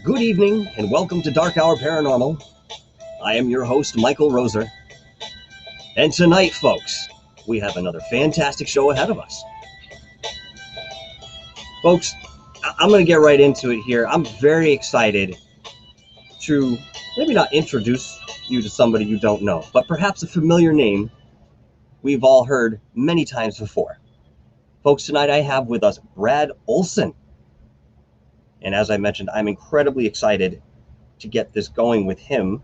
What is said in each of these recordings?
Good evening and welcome to DarkHour Paranormal. I am your host, Michael Roser. And tonight, folks, we have another fantastic show ahead of us. Folks, I'm going to get right into it here. I'm very excited to maybe not introduce you to somebody you don't know, but perhaps a familiar name we've all heard many times before. Folks, tonight I have with us Brad Olsen. And as I mentioned, I'm incredibly excited to get this going with him.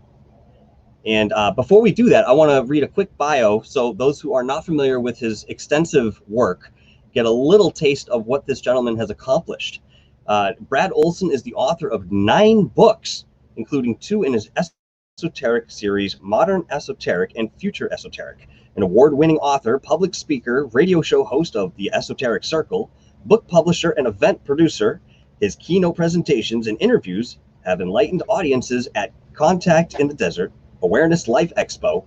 And before we do that, I want to read a quick bio so those who are not familiar with his extensive work get a little taste of what this gentleman has accomplished. Brad Olsen is the author of 9 books, including 2 in his Esoteric Series, Modern Esoteric and Future Esoteric. An award-winning author, public speaker, radio show host of the Esoteric Circle, book publisher, and event producer. His keynote presentations and interviews have enlightened audiences at Contact in the Desert, Awareness Life Expo,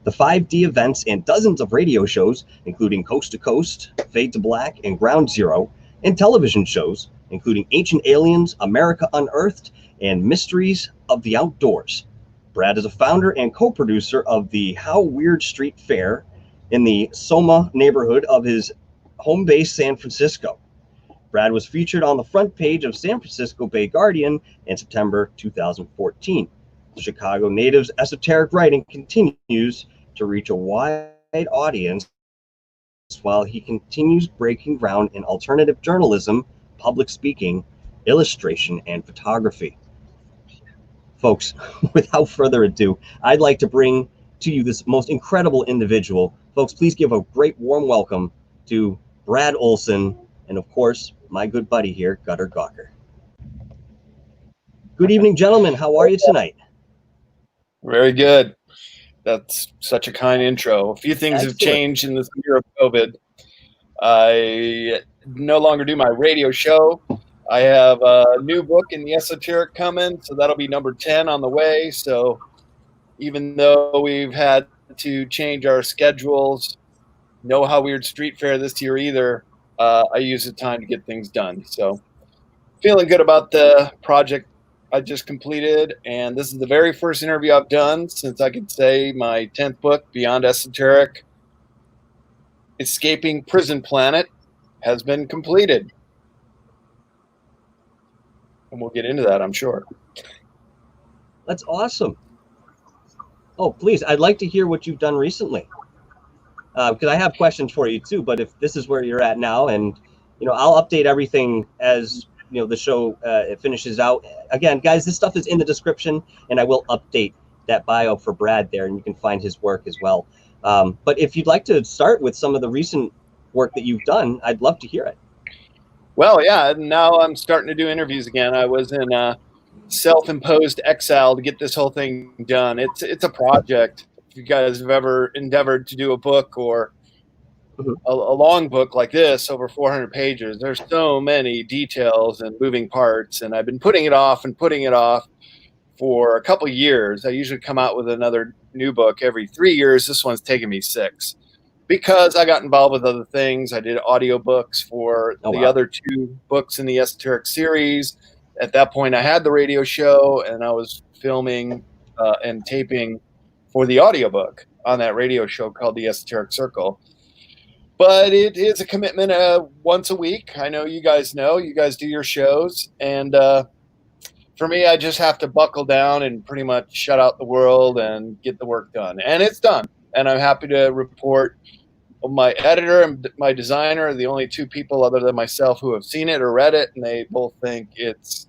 the 5D events, and dozens of radio shows, including Coast to Coast, Fade to Black, and Ground Zero, and television shows, including Ancient Aliens, America Unearthed, and Mysteries of the Outdoors. Brad is a founder and co-producer of the Weird Street Faire in the SOMA neighborhood of his home base, San Francisco. Brad was featured on the front page of San Francisco Bay Guardian in September 2014. The Chicago native's esoteric writing continues to reach a wide audience while he continues breaking ground in alternative journalism, public speaking, illustration, and photography. Folks, without further ado, I'd like to bring to you this most incredible individual. Folks, please give a great warm welcome to Brad Olsen, and of course, my good buddy here, Gutter Gawker. Good evening, gentlemen. How are you tonight? Very good. That's such a kind intro. A few things have changed in this year of COVID. I no longer do my radio show. I have a new book in the Esoteric coming, so that'll be number 10 on the way. So even though we've had to change our schedules, no Weird Street Faire this year either, I use the time to get things done. So feeling good about the project I just completed. And this is the very first interview I've done since I could say my 10th book, Beyond Esoteric, Escaping Prison Planet, has been completed. And we'll get into that, I'm sure. That's awesome. Oh, please, I'd like to hear what you've done recently. Because I have questions for you too, but if this is where you're at now, and I'll update everything as the show it finishes out. Again, guys, this stuff is in the description, and I will update that bio for Brad there, and you can find his work as well. But if you'd like to start with some of the recent work that you've done, I'd love to hear it. Well, yeah, now I'm starting to do interviews again. I was in self-imposed exile to get this whole thing done. It's a project. If you guys have ever endeavored to do a book or a long book like this, over 400 pages, there's so many details and moving parts, and I've been putting it off for a couple years. I usually come out with another new book every 3 years. This one's taken me 6 because I got involved with other things. I did audiobooks for the other 2 books in the Esoteric series. At that point, I had the radio show, and I was filming and taping for the audiobook on that radio show called the Esoteric Circle. But it is a commitment once a week. I know you guys do your shows. And for me, I just have to buckle down and pretty much shut out the world and get the work done. And it's done. And I'm happy to report my editor and my designer are the only 2 people other than myself who have seen it or read it. And they both think it's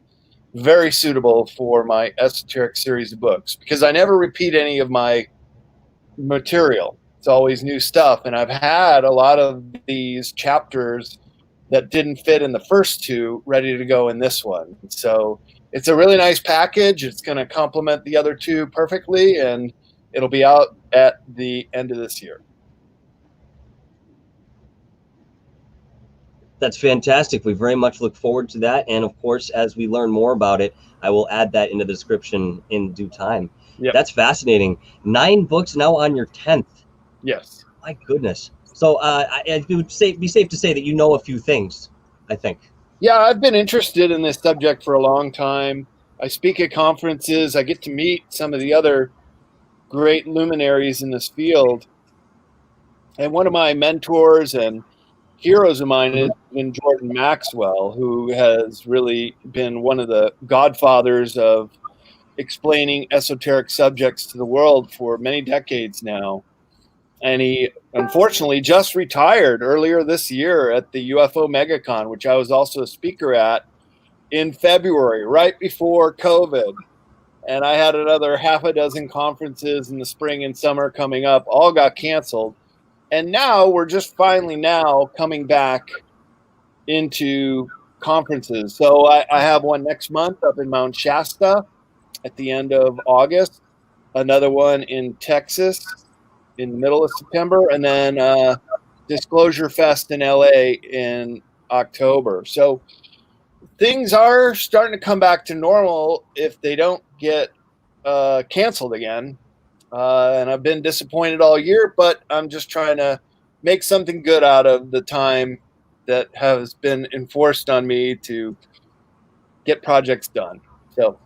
very suitable for my Esoteric series of books because I never repeat any of my material. It's always new stuff. And I've had a lot of these chapters that didn't fit in the first 2 ready to go in this one. So it's a really nice package. It's going to complement the other 2 perfectly, and it'll be out at the end of this year. That's fantastic. We very much look forward to that. And of course, as we learn more about it, I will add that in the description in due time. Yep. That's fascinating. 9 books now on your 10th. Yes. My goodness. So it would be safe to say that you know a few things, I think. Yeah, I've been interested in this subject for a long time. I speak at conferences. I get to meet some of the other great luminaries in this field. And one of my mentors and heroes of mine has been Jordan Maxwell, who has really been one of the godfathers of explaining esoteric subjects to the world for many decades now. And he unfortunately just retired earlier this year at the UFO MegaCon, which I was also a speaker at in February, right before COVID. And I had another half a dozen conferences in the spring and summer coming up, all got canceled. And now we're just finally now coming back into conferences. So I have one next month up in Mount Shasta at the end of August, another one in Texas in the middle of September, and then Disclosure Fest in LA in October. So things are starting to come back to normal if they don't get canceled again. And I've been disappointed all year, but I'm just trying to make something good out of the time that has been enforced on me to get projects done. So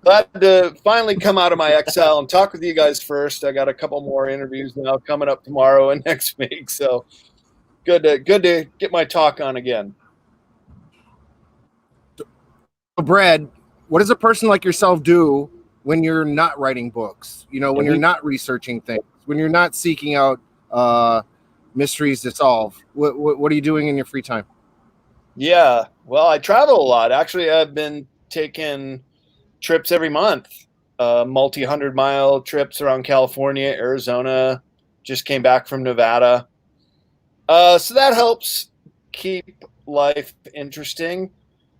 glad to finally come out of my exile and talk with you guys first. I got a couple more interviews now coming up tomorrow and next week. So good to get my talk on again. Brad, what does a person like yourself do when you're not writing books? You know, when you're not researching things, when you're not seeking out mysteries to solve? What are you doing in your free time? Yeah, well, I travel a lot. Actually, I've been taking trips every month, multi-100-mile trips around California, Arizona. Just came back from Nevada. So that helps keep life interesting.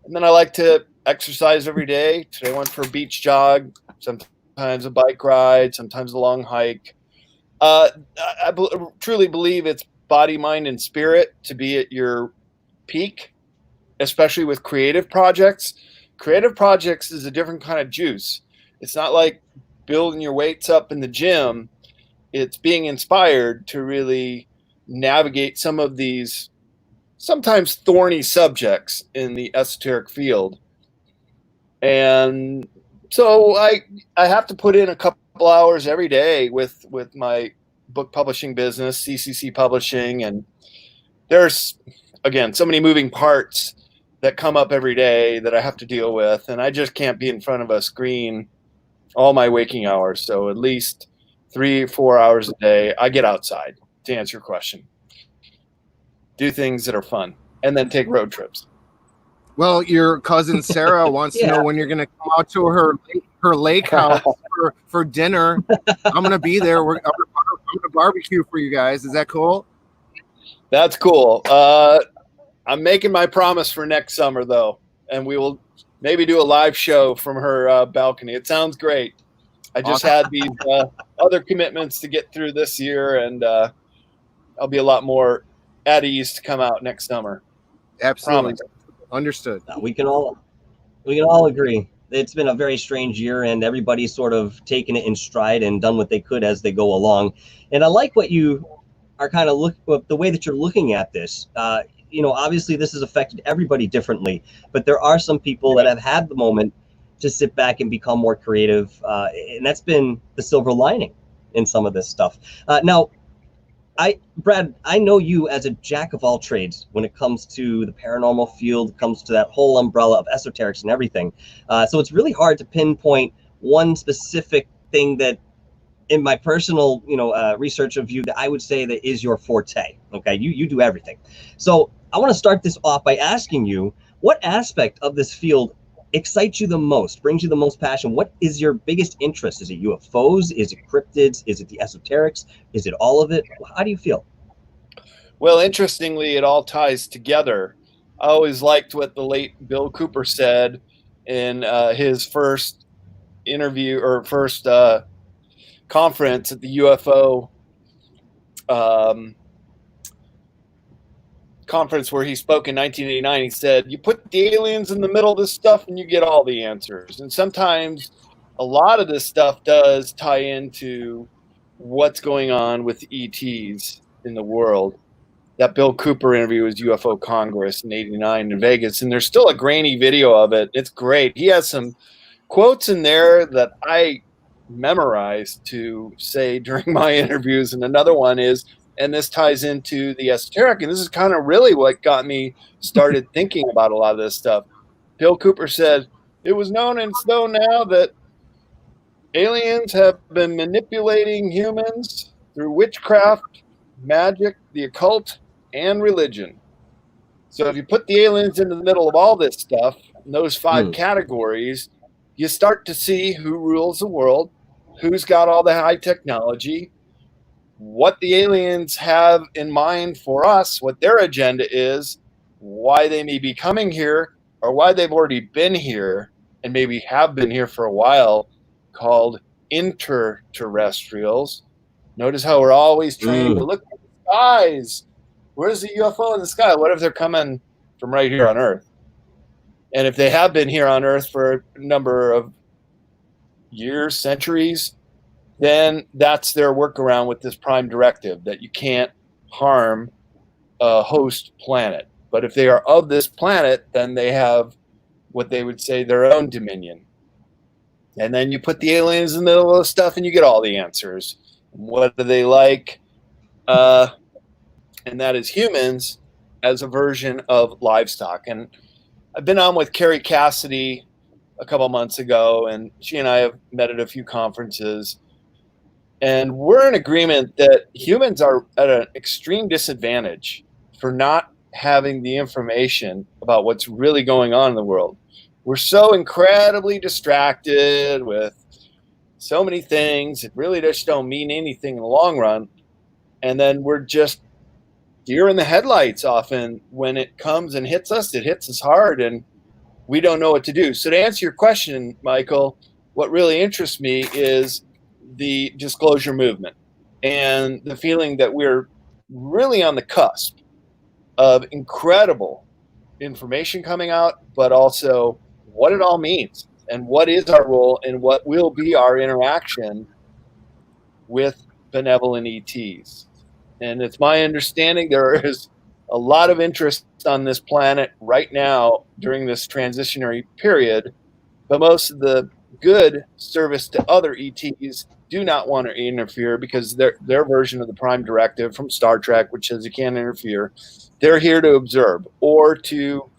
And then I like to exercise every day. Today I went for a beach jog, sometimes a bike ride, sometimes a long hike. I truly believe it's body, mind, and spirit to be at your peak, especially with creative projects. Creative projects is a different kind of juice. It's not like building your weights up in the gym. It's being inspired to really navigate some of these sometimes thorny subjects in the esoteric field. And so I have to put in a couple hours every day with my book publishing business, CCC Publishing, and there's again so many moving parts that come up every day that I have to deal with, and I just can't be in front of a screen all my waking hours. So at least 3 or 4 hours a day I get outside, to answer your question. Do things that are fun, and then take road trips. Well, your cousin Sarah wants to know when you're going to come out to her lake house for dinner. I'm going to be there. I'm going to barbecue for you guys. Is that cool? That's cool. I'm making my promise for next summer, though, and we will maybe do a live show from her balcony. It sounds great. I just had these other commitments to get through this year, and I'll be a lot more at ease to come out next summer. Absolutely. Promise. Understood. We can all agree. It's been a very strange year, and everybody's sort of taken it in stride and done what they could as they go along. And I like what you are kind of the way that you're looking at this. Obviously this has affected everybody differently, but there are some people that have had the moment to sit back and become more creative, and that's been the silver lining in some of this stuff. Now, Brad, I know you as a jack of all trades when it comes to the paranormal field, comes to that whole umbrella of esoterics and everything. So it's really hard to pinpoint one specific thing that, in my personal, research of you, that I would say that is your forte. Okay, you do everything. So I want to start this off by asking you, what aspect of this field excites you the most, brings you the most passion? What is your biggest interest? Is it UFOs? Is it cryptids? Is it the esoterics? Is it all of it? How do you feel? Well, interestingly, it all ties together. I always liked what the late Bill Cooper said in his first interview or first conference at the UFO conference where he spoke in 1989. He said, you put the aliens in the middle of this stuff and you get all the answers. And sometimes a lot of this stuff does tie into what's going on with ETs in the world. That Bill Cooper interview was UFO Congress in '89 in Vegas, and there's still a grainy video of it. It's great. He has some quotes in there that I memorized to say during my interviews. And another one is, and this ties into the esoteric, and this is kind of really what got me started thinking about a lot of this stuff. Bill Cooper said, it was known and it's known now that aliens have been manipulating humans through witchcraft, magic, the occult, and religion. So if you put the aliens in the middle of all this stuff, in those five categories, you start to see who rules the world, who's got all the high technology, what the aliens have in mind for us, what their agenda is, why they may be coming here, or why they've already been here and maybe have been here for a while, called interterrestrials. Notice how we're always trained to look at the skies. Where's the UFO in the sky? What if they're coming from right here on Earth? And if they have been here on Earth for a number of years, centuries, then that's their workaround with this prime directive that you can't harm a host planet. But if they are of this planet, then they have what they would say their own dominion. And then you put the aliens in the middle of the stuff and you get all the answers. What do they like? And that is humans as a version of livestock. And I've been on with Carrie Cassidy a couple months ago, and she and I have met at a few conferences. And we're in agreement that humans are at an extreme disadvantage for not having the information about what's really going on in the world. We're so incredibly distracted with so many things that really just don't mean anything in the long run. And then we're just deer in the headlights often. When it comes and hits us, it hits us hard and we don't know what to do. So to answer your question, Michael, what really interests me is the disclosure movement and the feeling that we're really on the cusp of incredible information coming out, but also what it all means and what is our role and what will be our interaction with benevolent ETs. And it's my understanding there is a lot of interest on this planet right now during this transitionary period, but most of the good service to other ETs do not want to interfere because their version of the prime directive from Star Trek, which says you can't interfere, they're here to observe or to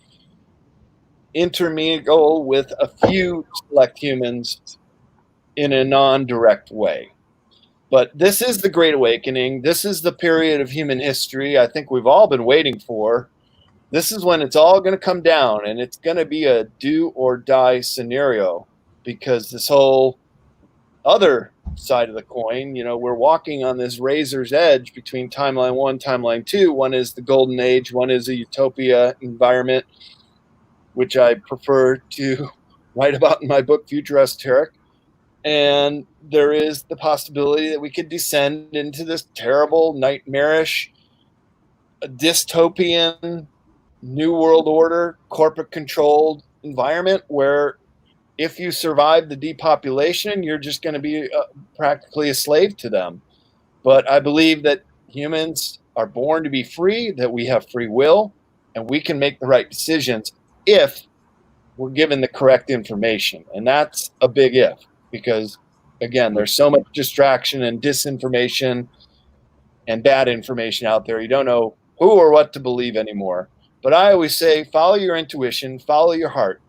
intermingle with a few select humans in a non-direct way. But this is the Great Awakening. This is the period of human history I think we've all been waiting for. This is when it's all going to come down, and it's going to be a do or die scenario, because this whole other side of the coin, you know, we're walking on this razor's edge between timeline 1, timeline 2. One is the golden age, one is a utopia environment, which I prefer to write about in my book, Future Esoteric. And there is the possibility that we could descend into this terrible, nightmarish, dystopian, new world order, corporate-controlled environment where if you survive the depopulation, you're just going to be practically a slave to them. But I believe that humans are born to be free, that we have free will, and we can make the right decisions if we're given the correct information. And that's a big if. Because, again, there's so much distraction and disinformation and bad information out there. You don't know who or what to believe anymore. But I always say, follow your intuition, follow your heart.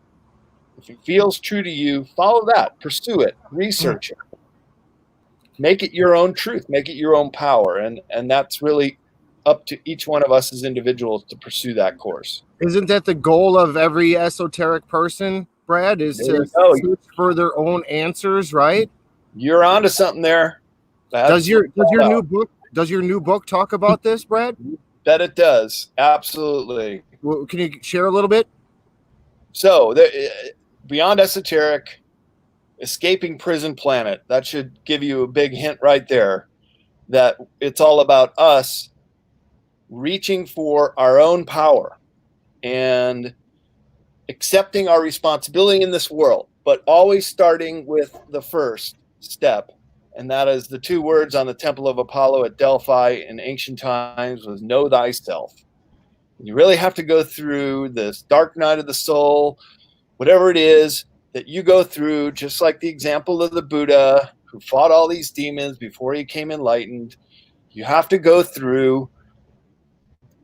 If it feels true to you, follow that, pursue it, research it. Make it your own truth, make it your own power. And that's really up to each one of us as individuals to pursue that course. Isn't that the goal of every esoteric person, Brad, is to search for their own answers, right? You're onto something there. Does your new book talk about this, Brad? Bet it does. Absolutely. Well, can you share a little bit? So, Beyond Esoteric, Escaping Prison Planet. That should give you a big hint right there that it's all about us reaching for our own power and accepting our responsibility in this world, but always starting with the first step. And that is the two words on the Temple of Apollo at Delphi in ancient times was know thyself. You really have to go through this dark night of the soul, whatever it is that you go through, just like the example of the Buddha who fought all these demons before he came enlightened. You have to go through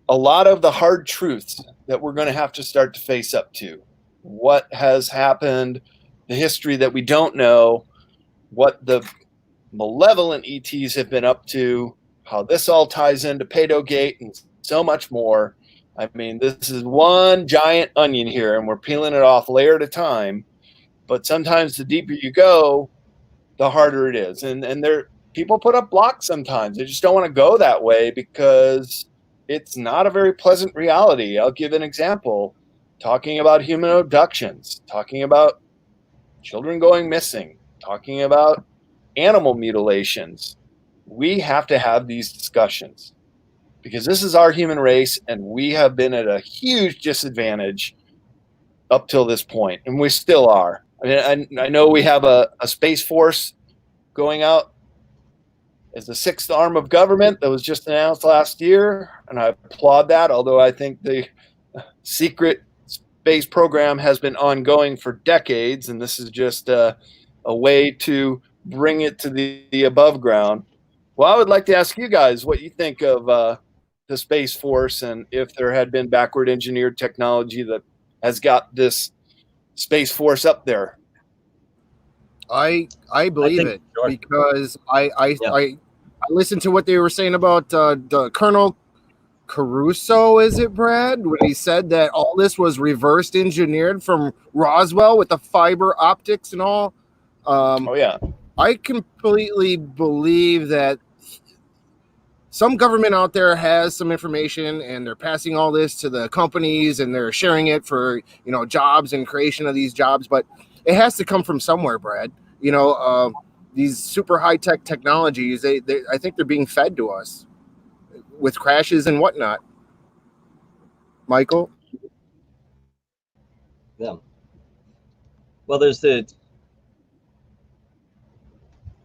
a lot of the hard truths that we're going to have to start to face up to. What has happened, the history that we don't know, what the malevolent ETs have been up to, how this all ties into Pedo Gate, and so much more. I mean, this is one giant onion here, and we're peeling it off layer at a time. But sometimes the deeper you go, the harder it is. And there, people put up blocks sometimes. They just don't want to go that way because it's not a very pleasant reality. I'll give an example. Talking about human abductions, talking about children going missing, talking about animal mutilations. We have to have these discussions because this is our human race, and we have been at a huge disadvantage up till this point, and we still are. I mean, I know we have a Space Force going out as the sixth arm of government that was just announced last year, and I applaud that, although I think the secret space program has been ongoing for decades, and this is just a way to bring it to the above ground. Well, I would like to ask you guys what you think of the Space Force, and if there had been backward engineered technology that has got this Space Force up there. I believe it, sure. because I listened to what they were saying about the Colonel Caruso, is it, Brad? When he said that all this was reversed engineered from Roswell with the fiber optics and all. Oh yeah, I completely believe that some government out there has some information, and they're passing all this to the companies, and they're sharing it for, you know, jobs and creation of these jobs. But it has to come from somewhere, Brad. You know, these super high tech technologies, I think they're being fed to us with crashes and whatnot. Michael? Yeah. Well, there's the.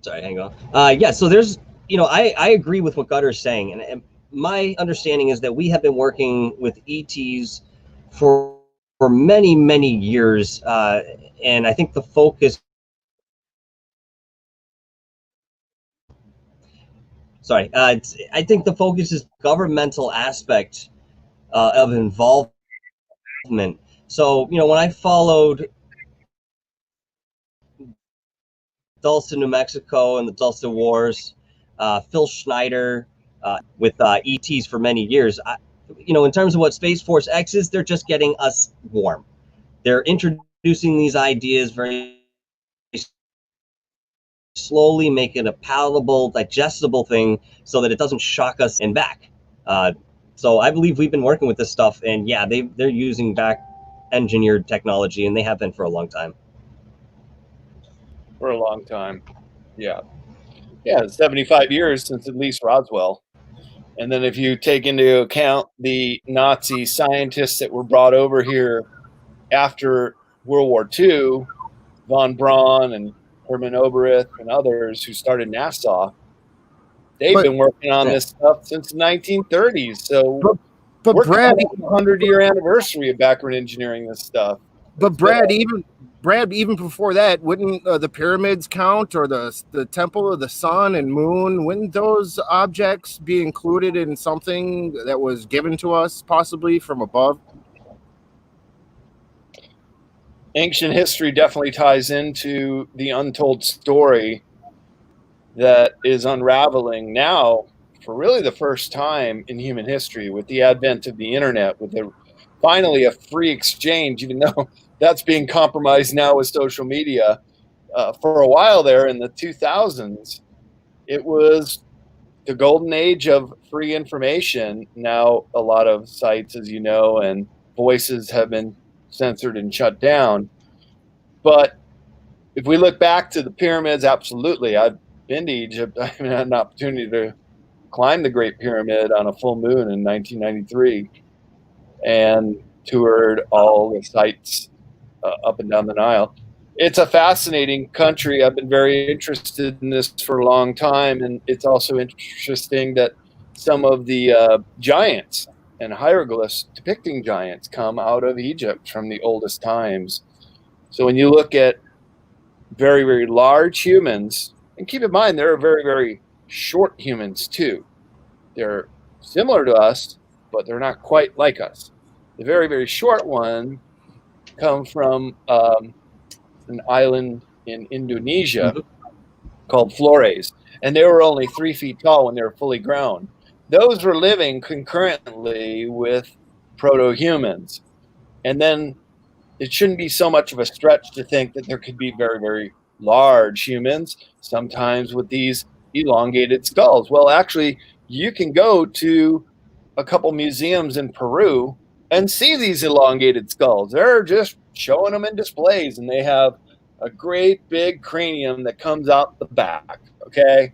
Sorry, hang on. Yeah, so there's, you know, I agree with what Gutter's saying, and my understanding is that we have been working with ETs for many years, and I think the focus. Sorry, I think the focus is governmental aspect of involvement. So, you know, when I followed Dulce, New Mexico, and the Dulce Wars, Phil Schneider with ETs for many years. You know, in terms of what Space Force X is, they're just getting us warm. They're introducing these ideas very slowly, make it a palatable, digestible thing so that it doesn't shock us and back. So I believe we've been working with this stuff, and yeah, they're using back engineered technology, and they have been for a long time. for a long time. Yeah. Yeah, 75 years since at least Roswell. And then if you take into account the Nazi scientists that were brought over here after World War II, von Braun and Hermann Oberth and others who started NASA, they've been working on this stuff since the 1930s. So but we're Brad, coming up to the 100-year anniversary of backward engineering this stuff. But Brad, even before that, wouldn't the pyramids count, or the temple of the sun and moon? Wouldn't those objects be included in something that was given to us, possibly from above? Ancient history definitely ties into the untold story that is unraveling now for really the first time in human history with the advent of the internet, with finally a free exchange, even though that's being compromised now with social media. For a while there in the 2000s, it was the golden age of free information. Now a lot of sites, as you know, and voices have been censored and shut down. But if we look back to the pyramids, absolutely. I've been to Egypt. I had an opportunity to climb the Great Pyramid on a full moon in 1993 and toured all the sites up and down the Nile. It's a fascinating country. I've been very interested in this for a long time, and it's also interesting that some of the giants and hieroglyphs depicting giants come out of Egypt from the oldest times. So when you look at very, very large humans, and keep in mind there are very, very short humans too. They're similar to us, but they're not quite like us. The very, very short one come from an island in Indonesia called Flores, and they were only 3 feet tall when they were fully grown. Those were living concurrently with proto-humans. And then it shouldn't be so much of a stretch to think that there could be very, very large humans, sometimes with these elongated skulls. Well, actually, you can go to a couple museums in Peru and see these elongated skulls. They're just showing them in displays, and they have a great big cranium that comes out the back, okay?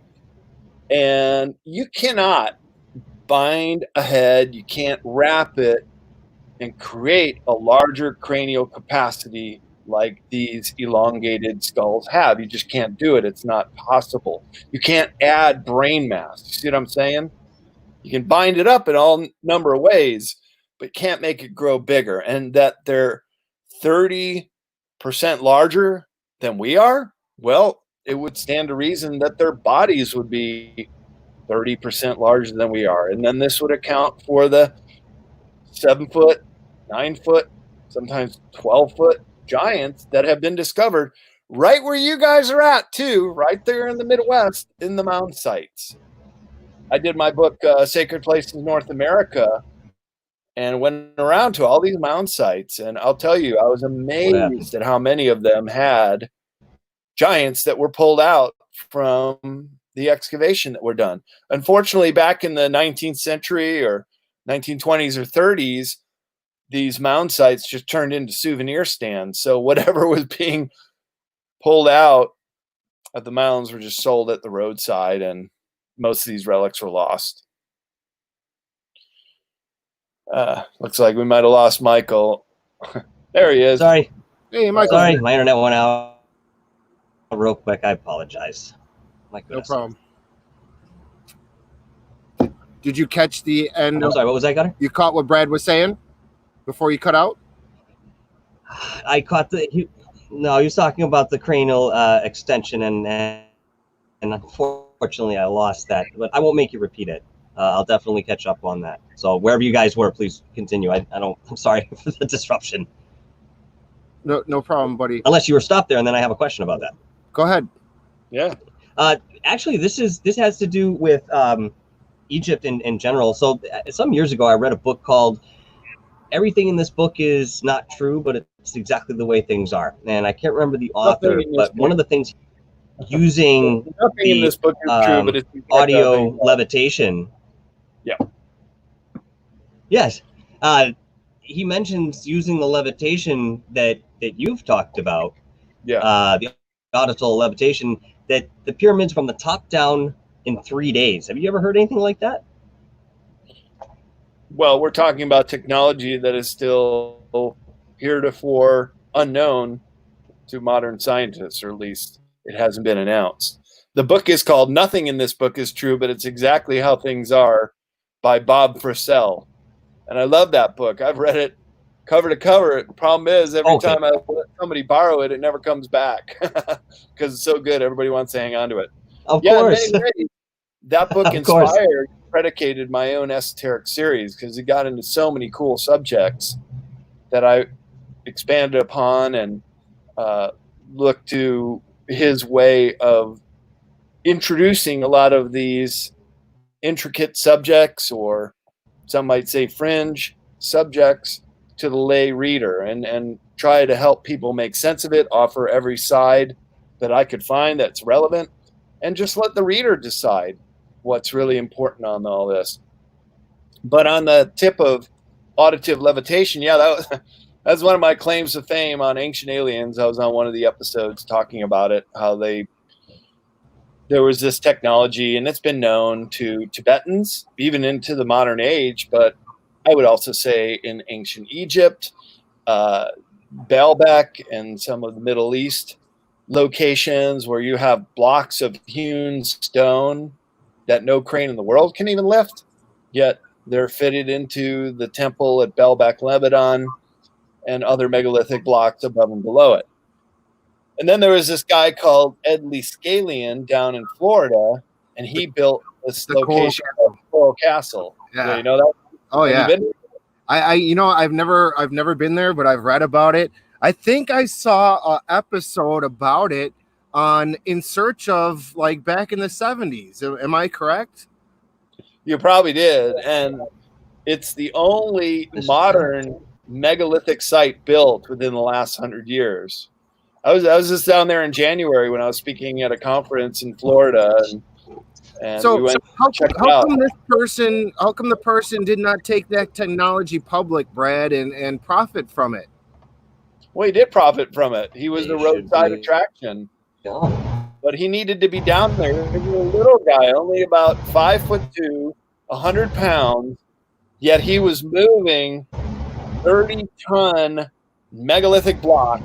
And you cannot bind a head, you can't wrap it and create a larger cranial capacity like these elongated skulls have. You just can't do it. It's not possible. You can't add brain mass. You see what I'm saying? You can bind it up in all number of ways, but can't make it grow bigger. And that they're 30% larger than we are, well, it would stand to reason that their bodies would be 30% larger than we are. And then this would account for the 7 foot, 9 foot, sometimes 12-foot giants that have been discovered right where you guys are at too, right there in the Midwest in the mound sites. I did my book, Sacred Places North America, and went around to all these mound sites. And I'll tell you, I was amazed at how many of them had giants that were pulled out from the excavation that were done. Unfortunately, back in the 19th century or 1920s or 30s, these mound sites just turned into souvenir stands. So whatever was being pulled out of the mounds were just sold at the roadside, and most of these relics were lost. Looks like we might have lost Michael. There he is. Sorry. Hey, Michael. Sorry, my internet went out real quick. I apologize. My goodness. No problem. Did you catch the end? I'm sorry, what was that, Gunnar? You caught what Brad was saying before you cut out? I caught he was talking about the cranial extension, and unfortunately I lost that. But I won't make you repeat it. I'll definitely catch up on that. So wherever you guys were, please continue. I'm sorry for the disruption. No problem, buddy. Unless you were stopped there, and then I have a question about that. Go ahead. Yeah. Actually, this has to do with Egypt in general. So some years ago, I read a book called "Everything in This Book Is Not True, but It's Exactly the Way Things Are." And I can't remember the author, but one of the things using nothing in this book is true, but it's audio levitation. Yeah. Yes. He mentions using the levitation that you've talked about. Yeah. The auditory levitation, that the pyramids from the top down in 3 days. Have you ever heard anything like that? Well, we're talking about technology that is still heretofore unknown to modern scientists, or at least it hasn't been announced. The book is called Nothing in This Book is True, but It's Exactly How Things Are by Bob Frisell. And I love that book. I've read it cover to cover. The problem is every time I let somebody borrow it, it never comes back because it's so good. Everybody wants to hang on to it. Of course. That book inspired, predicated my own Esoteric Series because it got into so many cool subjects that I expanded upon and looked to his way of introducing a lot of these intricate subjects, or some might say fringe subjects, to the lay reader, and try to help people make sense of it, offer every side that I could find that's relevant, and just let the reader decide what's really important on all this. But on the tip of auditive levitation, that's one of my claims to fame on Ancient Aliens. I was on one of the episodes talking about it, how there was this technology, and it's been known to Tibetans, even into the modern age, but I would also say in ancient Egypt, Baalbek, and some of the Middle East locations where you have blocks of hewn stone that no crane in the world can even lift, yet they're fitted into the temple at Baalbek, Lebanon, and other megalithic blocks above and below it. And then there was this guy called Edley Scalian down in Florida, and he built this location called Coral Castle. Yeah. You know that? Oh, Have yeah. you been? I've never been there, but I've read about it. I think I saw an episode about it on In Search of, like, back in the 70s. Am I correct? You probably did. And it's the only modern megalithic site built within the last 100 years. I was just down there in January when I was speaking at a conference in Florida, and So, we went how check it come out. how come the person did not take that technology public, Brad, and profit from it? Well, he did profit from it. He was He the should roadside be. attraction, Yeah. but he needed to be down there. He was a little guy, only about 5'2", 100 pounds, yet he was moving 30-ton megalithic blocks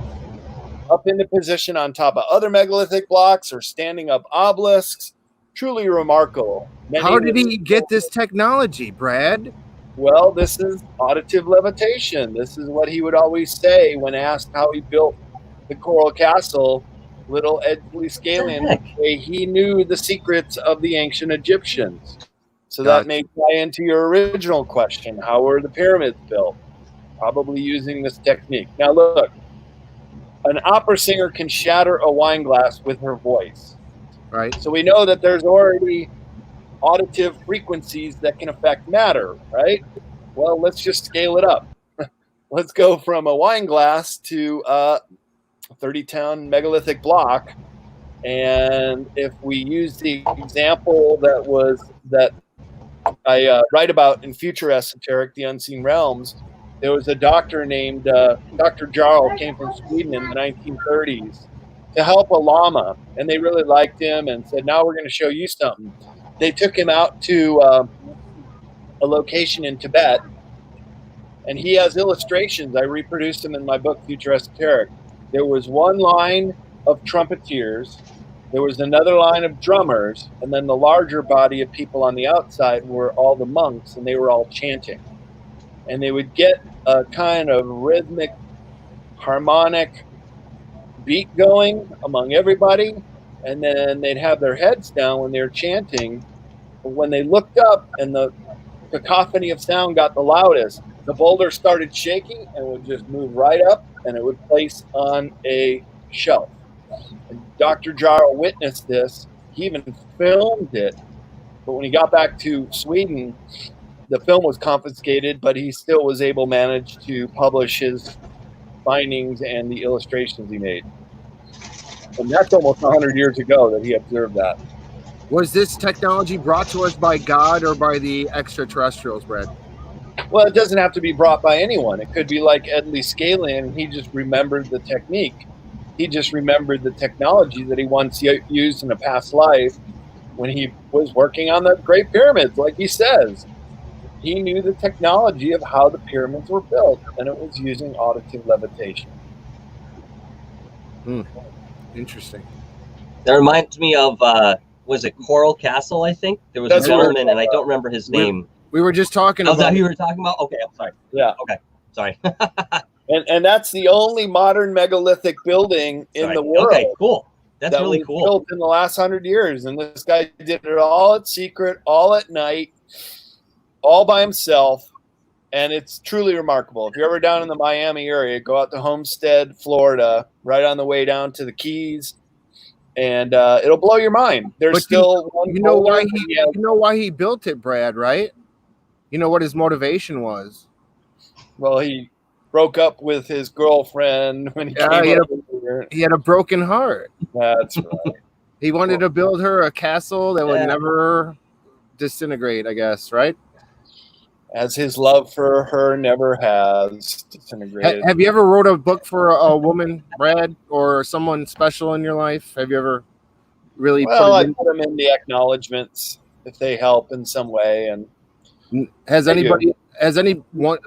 up into position on top of other megalithic blocks or standing up obelisks. Truly remarkable. How did he get this technology, Brad? Well, this is auditive levitation. This is what he would always say when asked how he built the Coral Castle. Little Edley Scalian would say he knew the secrets of the ancient Egyptians. So that may tie into your original question. How were the pyramids built? Probably using this technique. Now look, an opera singer can shatter a wine glass with her voice. Right. So we know that there's already auditive frequencies that can affect matter, right? Well, let's just scale it up. Let's go from a wine glass to a 30-ton megalithic block. And if we use the example that I write about in Future Esoteric, The Unseen Realms, there was a doctor named Dr. Jarl, came from Sweden in the 1930s to help a lama, and they really liked him and said, now we're going to show you something. They took him out to a location in Tibet, and he has illustrations. I reproduced them in my book, Future Esoteric. There was one line of trumpeters, there was another line of drummers, and then the larger body of people on the outside were all the monks, and they were all chanting. And they would get a kind of rhythmic, harmonic beat going among everybody, and then they'd have their heads down when they were chanting. But when they looked up and the cacophony of sound got the loudest, the boulder started shaking and would just move right up, and it would place on a shelf. And Dr. Jarl witnessed this. He even filmed it. But when he got back to Sweden, the film was confiscated, but he still was able to manage to publish his findings and the illustrations he made. And that's almost 100 years ago that he observed that. Was this technology brought to us by God or by the extraterrestrials, Brad? Well, it doesn't have to be brought by anyone. It could be like Edley Scalian. He just remembered the technique. He just remembered the technology that he once used in a past life when he was working on the Great Pyramids, like he says. He knew the technology of how the pyramids were built, and it was using auditive levitation. Interesting. That reminds me of, was it Coral Castle, I think? There was a gentleman, and I don't remember his name. We were just talking about... about... that who you were talking about? Okay, I'm sorry. Yeah. Okay, sorry. And that's the only modern megalithic building in the world. Okay, cool. That's really was cool. Built in the last 100 years, and this guy did it all at secret, all at night, all by himself, and it's truly remarkable. If you're ever down in the Miami area, go out to Homestead, Florida, right on the way down to the Keys, and it'll blow your mind. There's you know why he built it, Brad, right? You know what his motivation was? Well, he broke up with his girlfriend when he came over here. He had a broken heart. That's right. He wanted to build her a castle that would never disintegrate, I guess, right? As his love for her never has disintegrated. Have you ever wrote a book for a woman, Brad, or someone special in your life? Have you ever really put them in the acknowledgments if they help in some way? And has any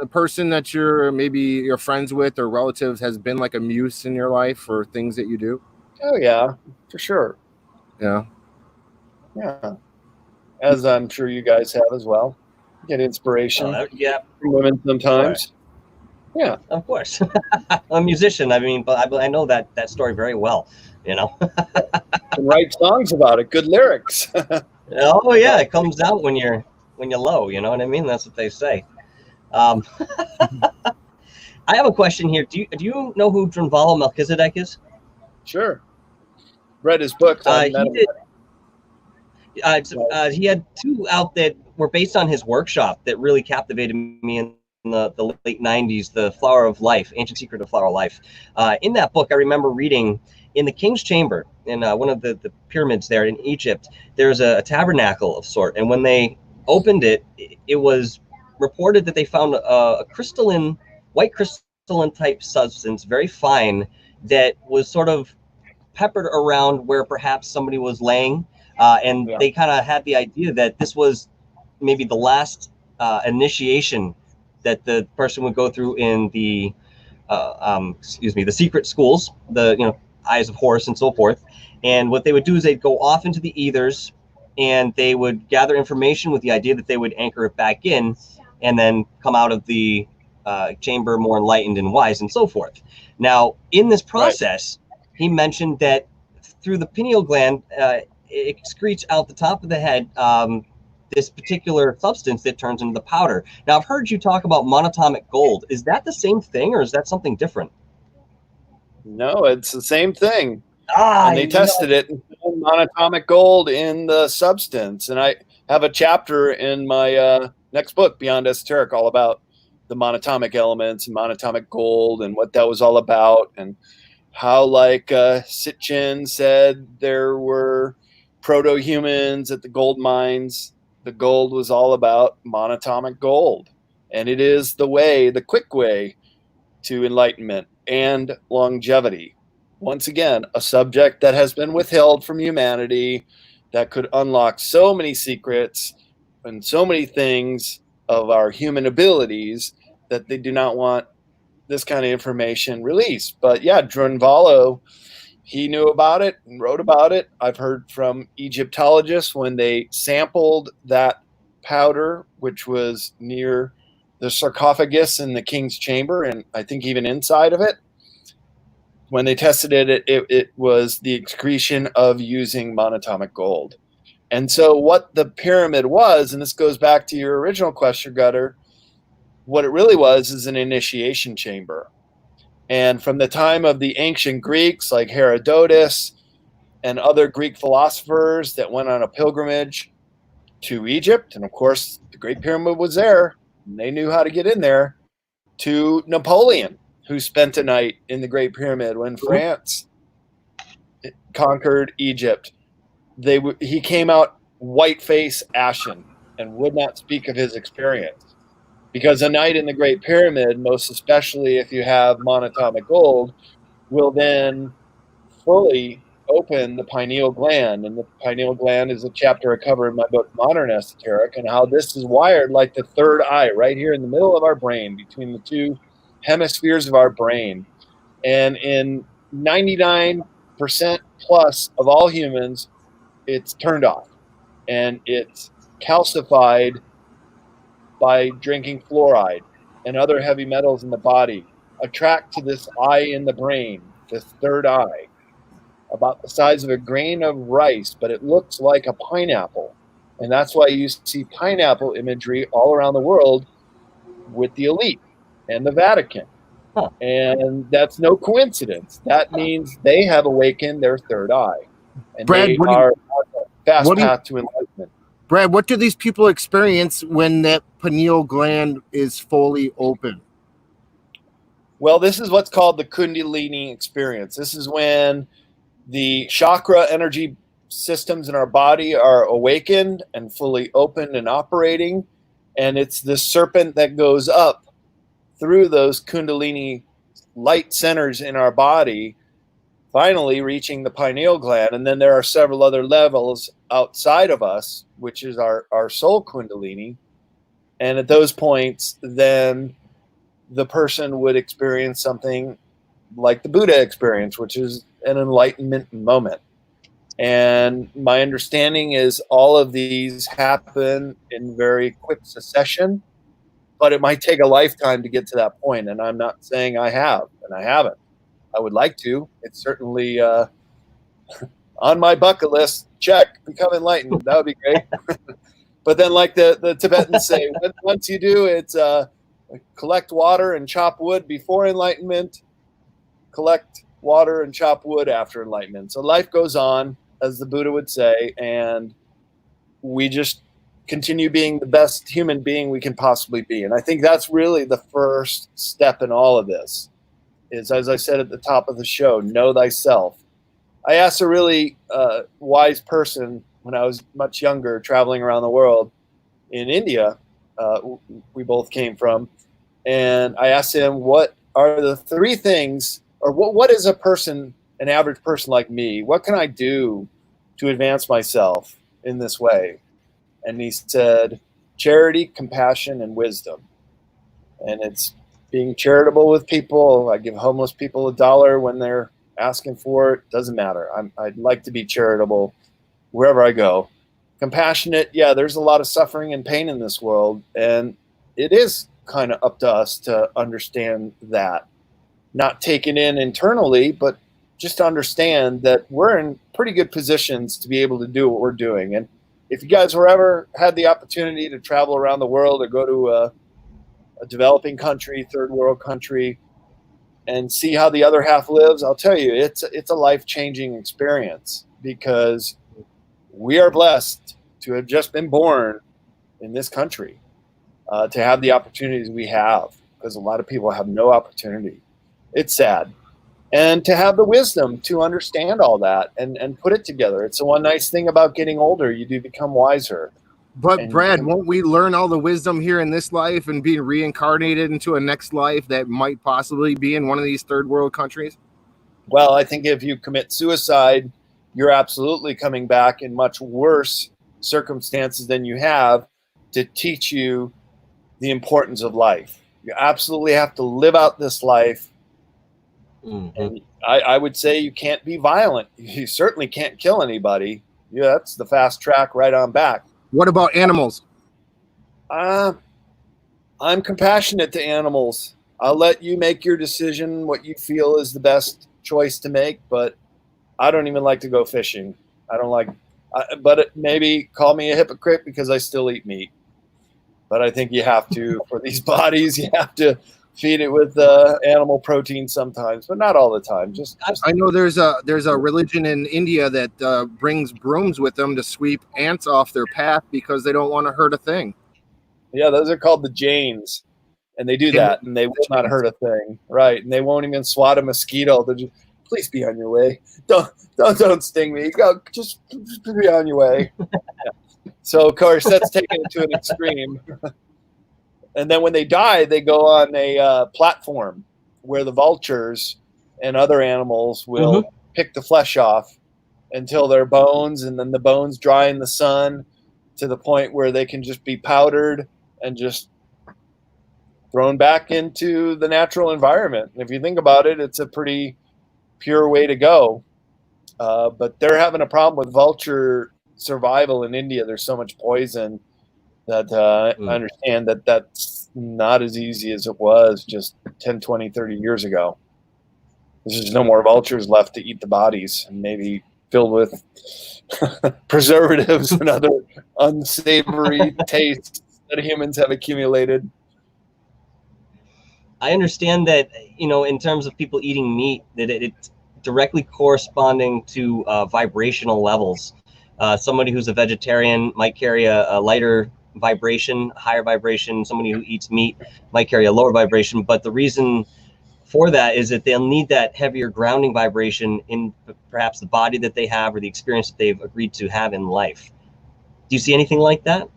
person that you're friends with or relatives has been like a muse in your life for things that you do? Oh yeah, for sure. Yeah. As I'm sure you guys have as well. Get inspiration. Yeah. From women sometimes. Yeah, Of course. I'm a musician. I mean, but I know that story very well. You know. and write songs about it. Good lyrics. Oh yeah, it comes out when you're low. You know what I mean? That's what they say. Um, I have a question here. Do you know who Drunvalo Melchizedek is? Sure. Read his books. I haven't met He him. did. He had two out that were based on his workshop that really captivated me in the late 90s, The Flower of Life, Ancient Secret of Flower of Life. In that book, I remember reading in the King's Chamber, in one of the pyramids there in Egypt, there's a tabernacle of sort. And when they opened it, it was reported that they found a crystalline, white crystalline type substance, very fine, that was sort of peppered around where perhaps somebody was laying, and Yeah. they kind of had the idea that this was maybe the last initiation that the person would go through in the the secret schools, the Eyes of Horus and so forth. And what they would do is they'd go off into the ethers, and they would gather information with the idea that they would anchor it back in, and then come out of the chamber more enlightened and wise and so forth. Now, in this process, he mentioned that through the pineal gland, it excretes out the top of the head this particular substance that turns into the powder. Now, I've heard you talk about monatomic gold. Is that the same thing, or is that something different? No, it's the same thing. Ah, And they tested it and found monatomic gold in the substance. And I have a chapter in my next book, Beyond Esoteric, all about the monatomic elements and monatomic gold and what that was all about, and how, like Sitchin said, there were proto-humans at the gold mines. The gold was all about monatomic gold. And it is the quick way to enlightenment and longevity. Once again, a subject that has been withheld from humanity, that could unlock so many secrets and so many things of our human abilities, that they do not want this kind of information released. But yeah, Drunvalo, he knew about it and wrote about it. I've heard from Egyptologists when they sampled that powder, which was near the sarcophagus in the king's chamber, and I think even inside of it. When they tested it, it was the excretion of using monatomic gold. And so what the pyramid was, and this goes back to your original question, Gutter, what it really was is an initiation chamber. And from the time of the ancient Greeks like Herodotus and other Greek philosophers that went on a pilgrimage to Egypt, and of course the Great Pyramid was there, and they knew how to get in there, to Napoleon, who spent a night in the Great Pyramid when France conquered Egypt. He came out white-faced, ashen, and would not speak of his experience. Because a night in the Great Pyramid, most especially if you have monatomic gold, will then fully open the pineal gland. And the pineal gland is a chapter I cover in my book, Modern Esoteric, and how this is wired like the third eye right here in the middle of our brain, between the two hemispheres of our brain. And in 99% plus of all humans, it's turned off, and it's calcified by drinking fluoride and other heavy metals in the body, attract to this eye in the brain, this third eye, about the size of a grain of rice, but it looks like a pineapple. And that's why you see pineapple imagery all around the world with the elite and the Vatican. Huh. And that's no coincidence. That means they have awakened their third eye. And Brad, they are on a fast path to enlightenment. Brad, what do these people experience when that pineal gland is fully open? Well, this is what's called the Kundalini experience. This is when the chakra energy systems in our body are awakened and fully open and operating. And it's the serpent that goes up through those Kundalini light centers in our body, finally reaching the pineal gland. And then there are several other levels outside of us, which is our soul Kundalini. And at those points, then the person would experience something like the Buddha experience, which is an enlightenment moment. And my understanding is all of these happen in very quick succession. but it might take a lifetime to get to that point. And I'm not saying I have, and I haven't. I would like to. It's certainly on my bucket list. Check, become enlightened. That would be great. But then, like the Tibetans say, once you do, it's collect water and chop wood before enlightenment, collect water and chop wood after enlightenment. So life goes on, as the Buddha would say, and we just continue being the best human being we can possibly be. And I think that's really the first step in all of this is, as I said at the top of the show, know thyself. I asked a really wise person when I was much younger, traveling around the world in India, we both came from, and I asked him, what are the three things, or what is a person, an average person like me, what can I do to advance myself in this way? And he said, charity, compassion, and wisdom. And it's being charitable with people. I give homeless people $1 when they're asking for it. Doesn't matter. I'd like to be charitable wherever I go. Compassionate, yeah, there's a lot of suffering and pain in this world, and it is kind of up to us to understand that. Not take it in internally, but just to understand that we're in pretty good positions to be able to do what we're doing. And if you guys were ever had the opportunity to travel around the world or go to a developing country, third world country, and see how the other half lives, I'll tell you, it's a life-changing experience, because we are blessed to have just been born in this country, to have the opportunities we have, because a lot of people have no opportunity. It's sad. And to have the wisdom to understand all that and put it together. It's the one nice thing about getting older. You do become wiser. But Brad, won't we learn all the wisdom here in this life and be reincarnated into a next life that might possibly be in one of these third world countries? Well, I think if you commit suicide, you're absolutely coming back in much worse circumstances than you have to teach you the importance of life. You absolutely have to live out this life. Mm-hmm. And I would say you can't be violent. You certainly can't kill anybody. Yeah, that's the fast track right on back. What about animals? I'm compassionate to animals. I'll let you make your decision, what you feel is the best choice to make, but I don't even like to go fishing. I don't like, maybe call me a hypocrite because I still eat meat. But I think you have to, for these bodies, you have to feed it with animal protein sometimes, but not all the time. Just I know there's a religion in India that brings brooms with them to sweep ants off their path because they don't want to hurt a thing. Yeah, those are called the Jains, and they do that, and they will not hurt a thing, right? And they won't even swat a mosquito. They're just, please be on your way. Don't sting me. Go, just be on your way. Yeah. So of course that's taken it to an extreme. And then when they die, they go on a platform where the vultures and other animals will pick the flesh off until they're bones, and then the bones dry in the sun to the point where they can just be powdered and just thrown back into the natural environment. And if you think about it, it's a pretty pure way to go. But they're having a problem with vulture survival in India. There's so much poison that I understand that that's not as easy as it was just 10, 20, 30 years ago. There's just no more vultures left to eat the bodies, and maybe filled with preservatives and other unsavory tastes that humans have accumulated. I understand that, in terms of people eating meat, that it's directly corresponding to vibrational levels. Somebody who's a vegetarian might carry a lighter vibration, higher vibration. Somebody who eats meat might carry a lower vibration, but the reason for that is that they'll need that heavier grounding vibration in perhaps the body that they have or the experience that they've agreed to have in life. Do you see anything like that?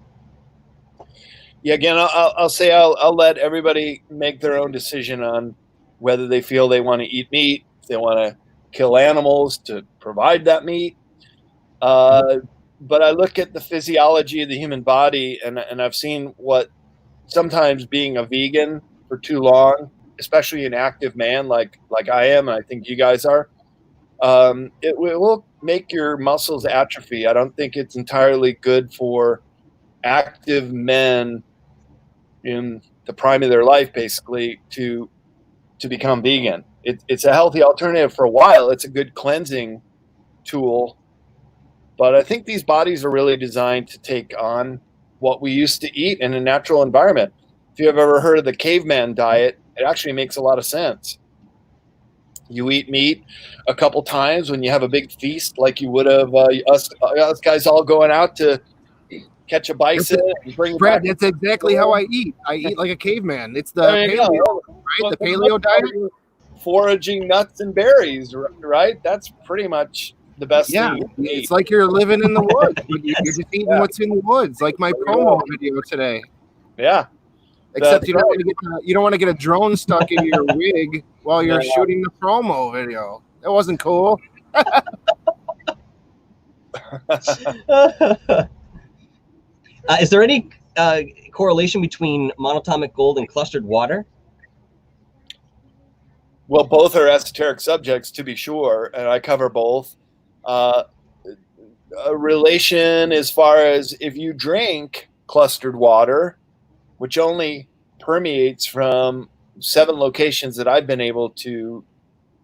Yeah, again, I'll say I'll let everybody make their own decision on whether they feel they want to eat meat, if they want to kill animals to provide that meat. But I look at the physiology of the human body, and I've seen what sometimes being a vegan for too long, especially an active man like I am, and I think you guys are, it will make your muscles atrophy. I don't think it's entirely good for active men in the prime of their life, basically, to become vegan. It's a healthy alternative for a while. It's a good cleansing tool. But I think these bodies are really designed to take on what we used to eat in a natural environment. If you have ever heard of the Caveman Diet, it actually makes a lot of sense. You eat meat a couple times when you have a big feast, like you would have us guys all going out to catch a bison and bring it Brad, back. that's exactly how I eat. I eat like a caveman. It's the There you paleo, go. right? The paleo diet. Foraging nuts and berries, right? That's pretty much the best Yeah, thing you can it's eat. like you're living in the woods. But you're Yes. just eating what's in the woods, like my promo video today. Yeah. Except you don't want to get a drone stuck in your wig while you're shooting the promo video. That wasn't cool. Is there any correlation between monatomic gold and clustered water? Well, both are esoteric subjects, to be sure, and I cover both. A relation as far as if you drink clustered water, which only permeates from 7 locations that I've been able to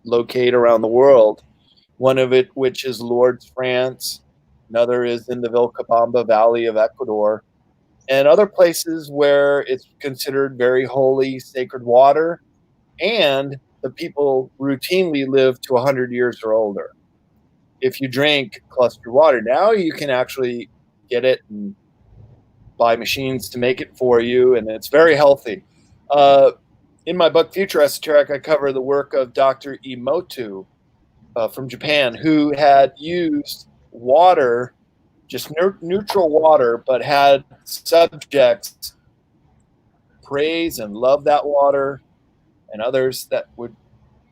locate around the world. One of it, which is Lourdes, France. Another is in the Vilcabamba Valley of Ecuador. And other places where it's considered very holy, sacred water. And the people routinely live to 100 years or older. If you drink clustered water, now you can actually get it and buy machines to make it for you, and it's very healthy. In my book, Future Esoteric, I cover the work of Dr. Emoto from Japan, who had used water, just neutral water, but had subjects praise and love that water, and others that would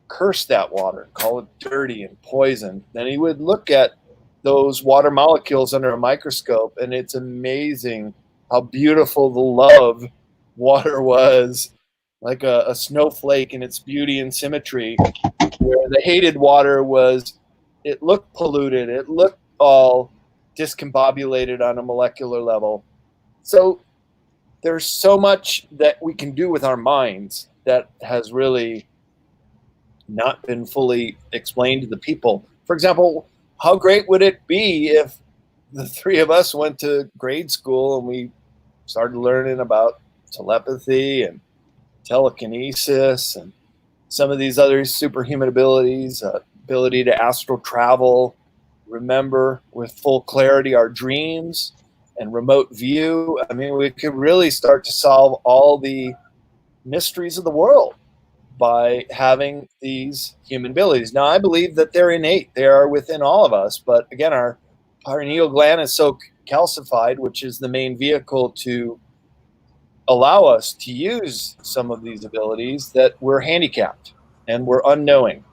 curse that water, call it dirty and poison. Then he would look at those water molecules under a microscope, and it's amazing how beautiful the love water was, like a snowflake in its beauty and symmetry, where the hated water was, it looked polluted, it looked all discombobulated on a molecular level. So there's so much that we can do with our minds that has really not been fully explained to the people. For example, how great would it be if the 3 of us went to grade school and we started learning about telepathy and telekinesis and some of these other superhuman abilities, ability to astral travel, remember with full clarity our dreams and remote view. I mean, we could really start to solve all the mysteries of the world by having these human abilities. Now, I believe that they're innate. They are within all of us. But again, our pineal gland is so calcified, which is the main vehicle to allow us to use some of these abilities, that we're handicapped and we're unknowing.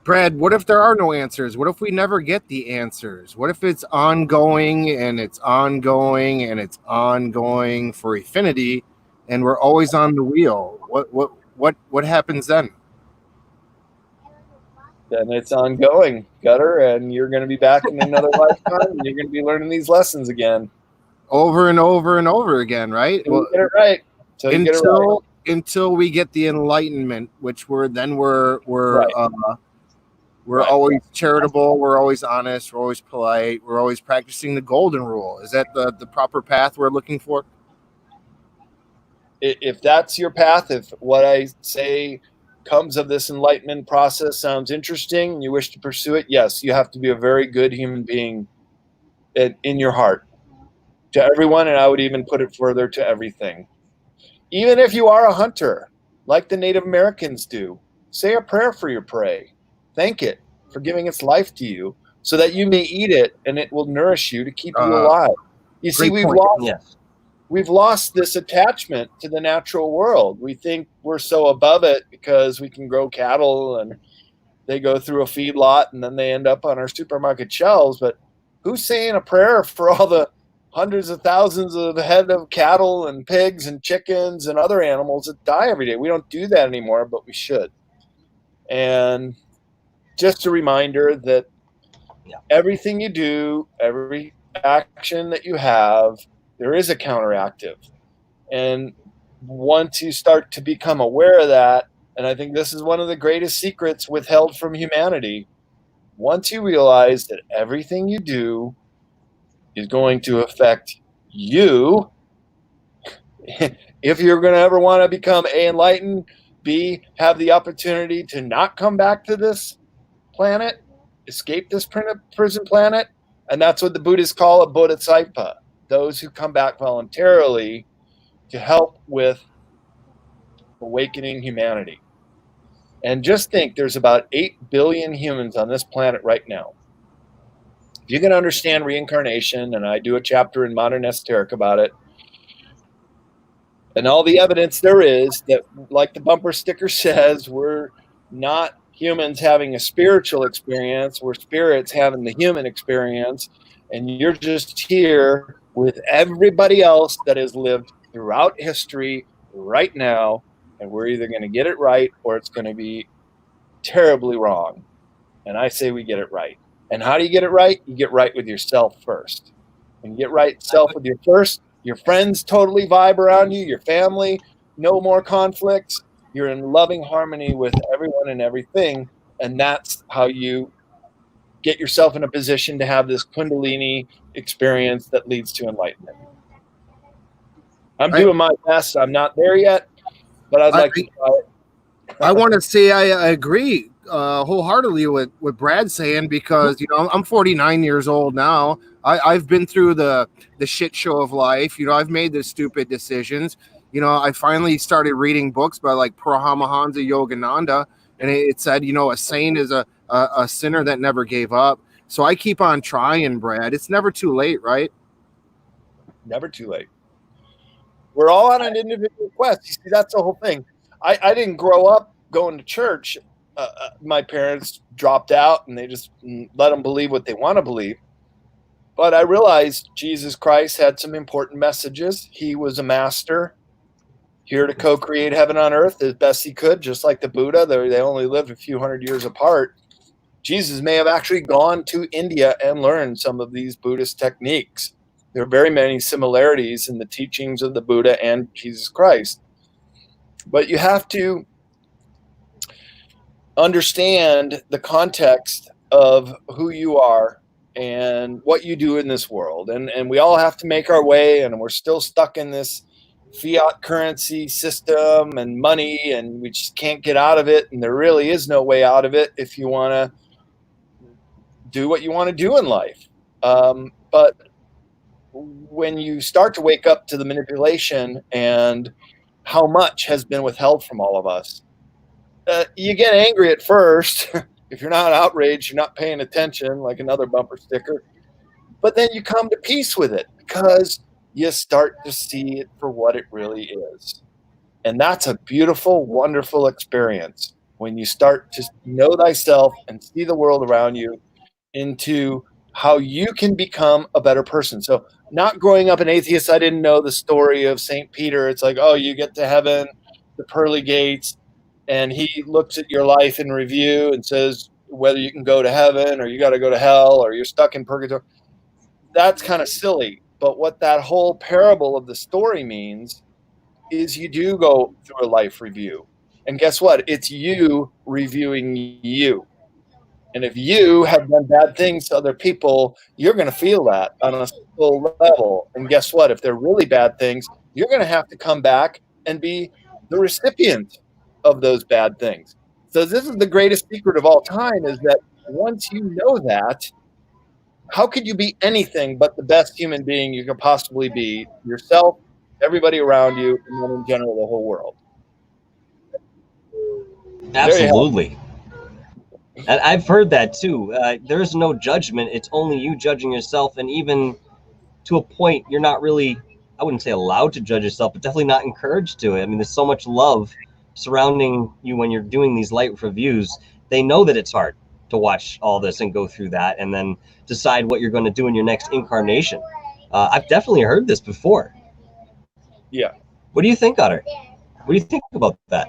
Brad, what if there are no answers? What if we never get the answers? What if it's ongoing and it's ongoing and it's ongoing for infinity, and we're always on the wheel? What happens then? Then it's ongoing, Gutter, and you're going to be back in another lifetime, and you're going to be learning these lessons again, over and over and over again, right? Well, get it right. Until we get the enlightenment, which we're Right. always charitable, we're always honest, we're always polite, we're always practicing the golden rule. Is that the proper path we're looking for? If that's your path, if what I say comes of this enlightenment process sounds interesting and you wish to pursue it, yes, you have to be a very good human being in your heart to everyone, and I would even put it further, to everything. Even if you are a hunter, like the Native Americans do, say a prayer for your prey. Thank it for giving its life to you so that you may eat it and it will nourish you to keep you alive. You see, we've lost this attachment to the natural world. We think we're so above it because we can grow cattle and they go through a feedlot and then they end up on our supermarket shelves. But who's saying a prayer for all the hundreds of thousands of head of cattle and pigs and chickens and other animals that die every day? We don't do that anymore, but we should. And just a reminder that everything you do, every action that you have, there is a counteractive. And once you start to become aware of that, and I think this is one of the greatest secrets withheld from humanity, once you realize that everything you do is going to affect you, if you're going to ever want to become A, enlightened, B, have the opportunity to not come back to this planet, escape this prison planet, and that's what the Buddhists call a bodhisattva, those who come back voluntarily to help with awakening humanity. And just think, there's about 8 billion humans on this planet right now. If you can understand reincarnation, and I do a chapter in Modern Esoteric about it, and all the evidence there is that, like the bumper sticker says, we're not humans having a spiritual experience, we're spirits having the human experience, and you're just here with everybody else that has lived throughout history right now, and we're either going to get it right or it's going to be terribly wrong. And I say we get it right. And how do you get it right? You get right with yourself first. When you get right self with your friends totally vibe around you, your family, no more conflicts. You're in loving harmony with everyone and everything. And that's how you get yourself in a position to have this Kundalini experience that leads to enlightenment. I'm doing my best. I'm not there yet, but I'd like to try it. I want to say I agree wholeheartedly with what Brad's saying, because I'm 49 years old now. I've been through the shit show of life. I've made the stupid decisions. I finally started reading books by like Paramahansa Yogananda, and it said, a saint is a sinner that never gave up. So I keep on trying, Brad. It's never too late, right? Never too late. We're all on an individual quest. You see, that's the whole thing. I didn't grow up going to church. My parents dropped out, and they just let them believe what they want to believe. But I realized Jesus Christ had some important messages. He was a master, here to co-create heaven on earth as best he could, just like the Buddha. They only lived a few hundred years apart. Jesus may have actually gone to India and learned some of these Buddhist techniques. There are very many similarities in the teachings of the Buddha and Jesus Christ. But you have to understand the context of who you are and what you do in this world. And we all have to make our way, and we're still stuck in this fiat currency system and money, and we just can't get out of it. And there really is no way out of it if you want to do what you want to do in life. But when you start to wake up to the manipulation and how much has been withheld from all of us, you get angry at first. If you're not outraged, you're not paying attention, like another bumper sticker. But then you come to peace with it, because you start to see it for what it really is. And that's a beautiful, wonderful experience when you start to know thyself and see the world around you into how you can become a better person. So not growing up an atheist, I didn't know the story of St. Peter. It's like, oh, you get to heaven, the pearly gates, and he looks at your life in review and says whether you can go to heaven or you got to go to hell or you're stuck in purgatory. That's kind of silly. But what that whole parable of the story means is you do go through a life review. And guess what? It's you reviewing you. And if you have done bad things to other people, you're going to feel that on a soul level. And guess what? If they're really bad things, you're going to have to come back and be the recipient of those bad things. So this is the greatest secret of all time, is that once you know that, how could you be anything but the best human being you could possibly be? Yourself, everybody around you, and then in general, the whole world. Absolutely. And I've heard that too. There's no judgment. It's only you judging yourself. And even to a point, you're not really, I wouldn't say allowed to judge yourself, but definitely not encouraged to it. I mean, there's so much love surrounding you when you're doing these light reviews. They know that it's hard to watch all this and go through that and then decide what you're going to do in your next incarnation. I've definitely heard this before. Yeah. What do you think, Otter? What do you think about that?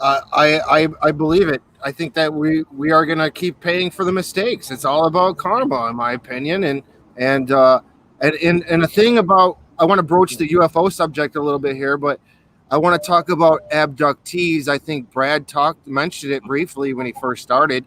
I believe it. I think that we are going to keep paying for the mistakes. It's all about karma, in my opinion. And the thing about I want to broach the UFO subject a little bit here, but I want to talk about abductees. I think Brad mentioned it briefly when he first started.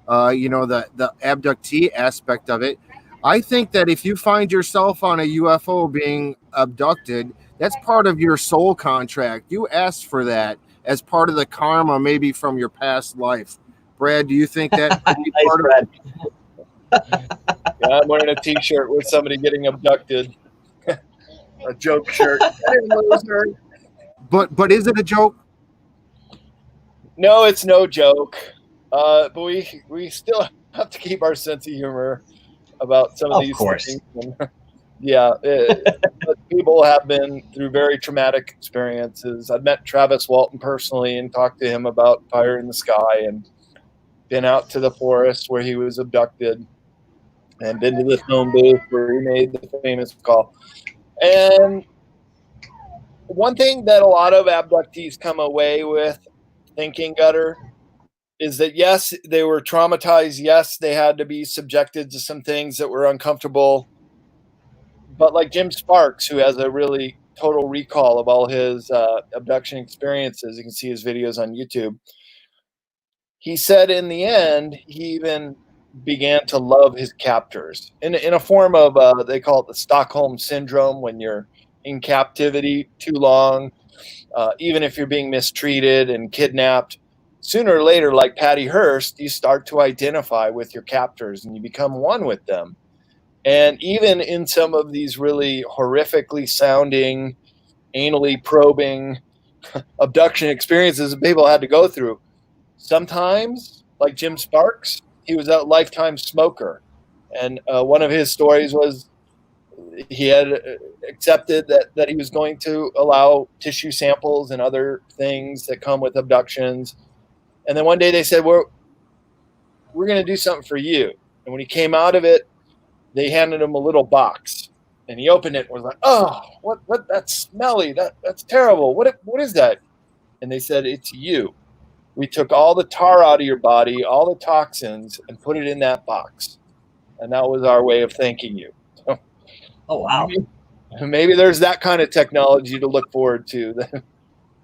The abductee aspect of it. I think that if you find yourself on a UFO being abducted, that's part of your soul contract. You asked for that as part of the karma, maybe from your past life. Brad, do you think that could be part Brad. Yeah, I'm wearing a T-shirt with somebody getting abducted. A joke shirt. But is it a joke? No, it's no joke. But we still have to keep our sense of humor about some of these things. Yeah, but people have been through very traumatic experiences. I've met Travis Walton personally and talked to him about Fire in the Sky, and been out to the forest where he was abducted, and been to the phone booth where he made the famous call. And one thing that a lot of abductees come away with thinking, Gutter, is that yes, they were traumatized. Yes, they had to be subjected to some things that were uncomfortable. But like Jim Sparks, who has a really total recall of all his abduction experiences, you can see his videos on YouTube. He said in the end, he even began to love his captors in a form of, they call it the Stockholm Syndrome, when you're in captivity too long, even if you're being mistreated and kidnapped. Sooner or later, like Patty Hearst, you start to identify with your captors and you become one with them. And even in some of these really horrifically sounding, anally probing abduction experiences that people had to go through, sometimes, like Jim Sparks, he was a lifetime smoker. And one of his stories was he had accepted that he was going to allow tissue samples and other things that come with abductions. And then one day they said, we're going to do something for you. And when he came out of it, they handed him a little box, and he opened it and was like, oh, what, that's smelly. That's terrible. What is that? And they said, it's you. We took all the tar out of your body, all the toxins, and put it in that box. And that was our way of thanking you. So, oh, wow. Maybe there's that kind of technology to look forward to,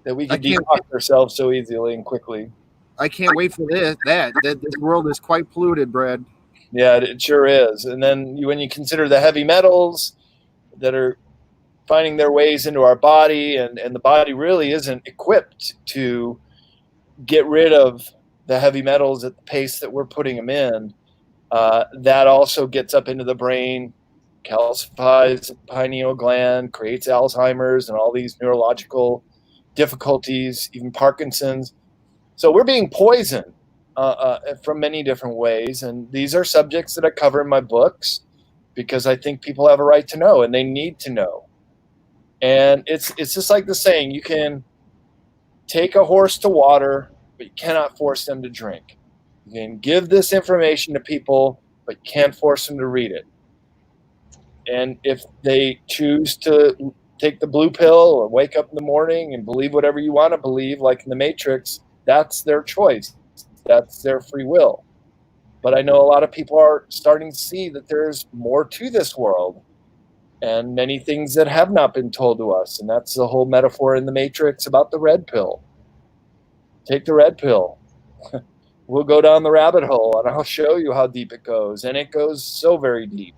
that we can detox ourselves so easily and quickly. I can't wait for this. That this world is quite polluted, Brad. Yeah, it sure is. And then when you consider the heavy metals that are finding their ways into our body, and the body really isn't equipped to get rid of the heavy metals at the pace that we're putting them in, that also gets up into the brain, calcifies the pineal gland, creates Alzheimer's and all these neurological difficulties, even Parkinson's. So we're being poisoned from many different ways. And these are subjects that I cover in my books because I think people have a right to know, and they need to know. And it's just like the saying, you can take a horse to water, but you cannot force them to drink. You can give this information to people, but you can't force them to read it. And if they choose to take the blue pill or wake up in the morning and believe whatever you want to believe, like in the Matrix, that's their choice. That's their free will. But I know a lot of people are starting to see that there's more to this world, and many things that have not been told to us. And that's the whole metaphor in the Matrix about the red pill. Take the red pill. We'll go down the rabbit hole, and I'll show you how deep it goes. And it goes so very deep.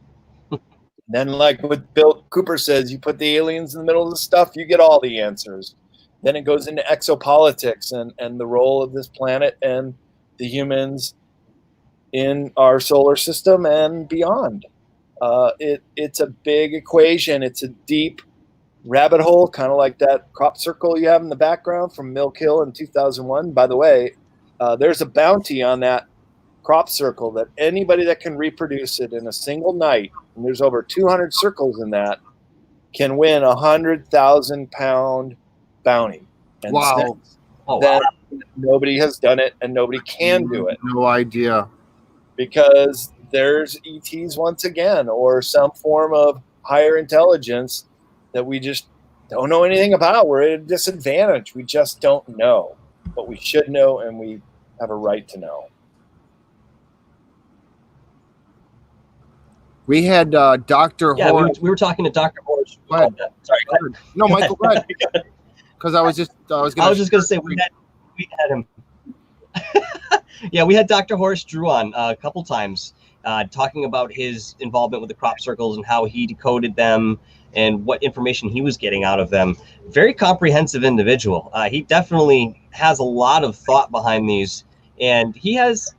Then, like what Bill Cooper says, you put the aliens in the middle of the stuff, you get all the answers. Then it goes into exopolitics and the role of this planet and the humans in our solar system and beyond. It's a big equation. It's a deep rabbit hole, kind of like that crop circle you have in the background from Mill Hill in 2001. By the way, there's a bounty on that crop circle that anybody that can reproduce it in a single night, and there's over 200 circles in that, can win £100,000 bounty. And wow. That nobody has done it, and nobody can do it. No idea. Because there's ETs once again, or some form of higher intelligence that we just don't know anything about. We're at a disadvantage. We just don't know. But we should know, and we have a right to know. We had Dr. Yeah, Horst. we were talking to Dr. Horst Go ahead. Sorry. Go ahead. No, Michael, go ahead. Because I was just going to say we had him. Yeah, we had Dr. Horace Drew on a couple times talking about his involvement with the crop circles and how he decoded them and what information he was getting out of them. Very comprehensive individual. He definitely has a lot of thought behind these, and he has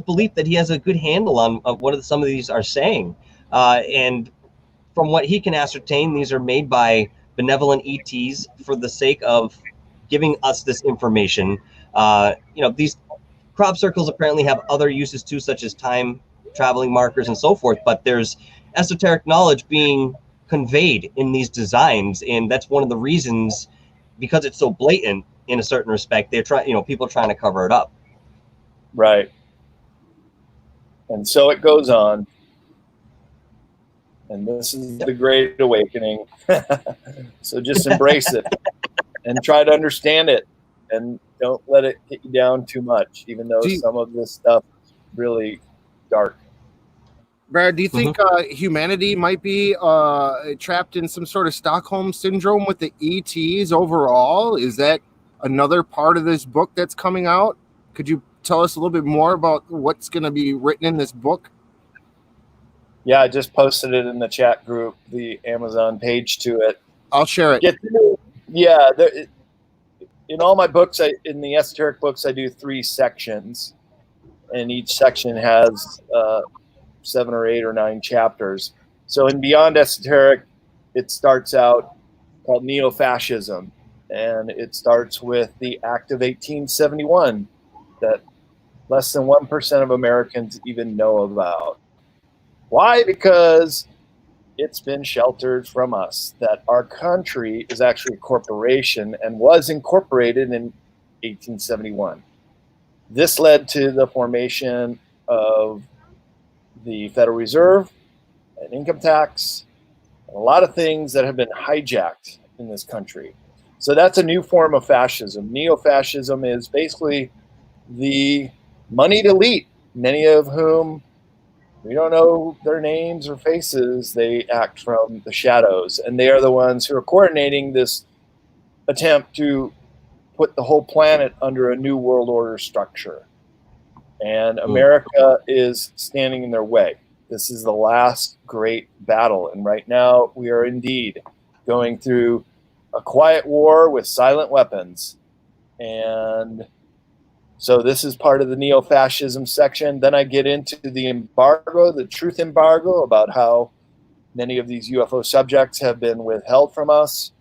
belief that he has a good handle on what some of these are saying. And from what he can ascertain, these are made by benevolent ETs for the sake of giving us this information. These crop circles apparently have other uses too, such as time traveling markers and so forth, but there's esoteric knowledge being conveyed in these designs, and that's one of the reasons, because it's so blatant in a certain respect, people are trying to cover it up. Right. And so it goes on. And this is the Great Awakening. So just embrace it and try to understand it, and don't let it get you down too much, even though some of this stuff is really dark. Brad, do you think humanity might be trapped in some sort of Stockholm Syndrome with the ETs overall? Is that another part of this book that's coming out? Could you tell us a little bit more about what's going to be written in this book? Yeah, I just posted it in the chat group, the Amazon page to it. I'll share it. In all my books, in the esoteric books, I do 3 sections, and each section has 7 or 8 or 9 chapters. So in Beyond Esoteric, it starts out called Neo-Fascism, and it starts with the Act of 1871 that less than 1% of Americans even know about. Why? Because it's been sheltered from us, that our country is actually a corporation and was incorporated in 1871. This led to the formation of the Federal Reserve, and income tax, and a lot of things that have been hijacked in this country. So that's a new form of fascism. Neo-fascism is basically the moneyed elite, many of whom we don't know their names or faces. They act from the shadows, and they are the ones who are coordinating this attempt to put the whole planet under a new world order structure. And America is standing in their way. This is the last great battle. And right now we are indeed going through a quiet war with silent weapons. And so this is part of the neo-fascism section. Then I get into the embargo, the truth embargo, about how many of these UFO subjects have been withheld from us,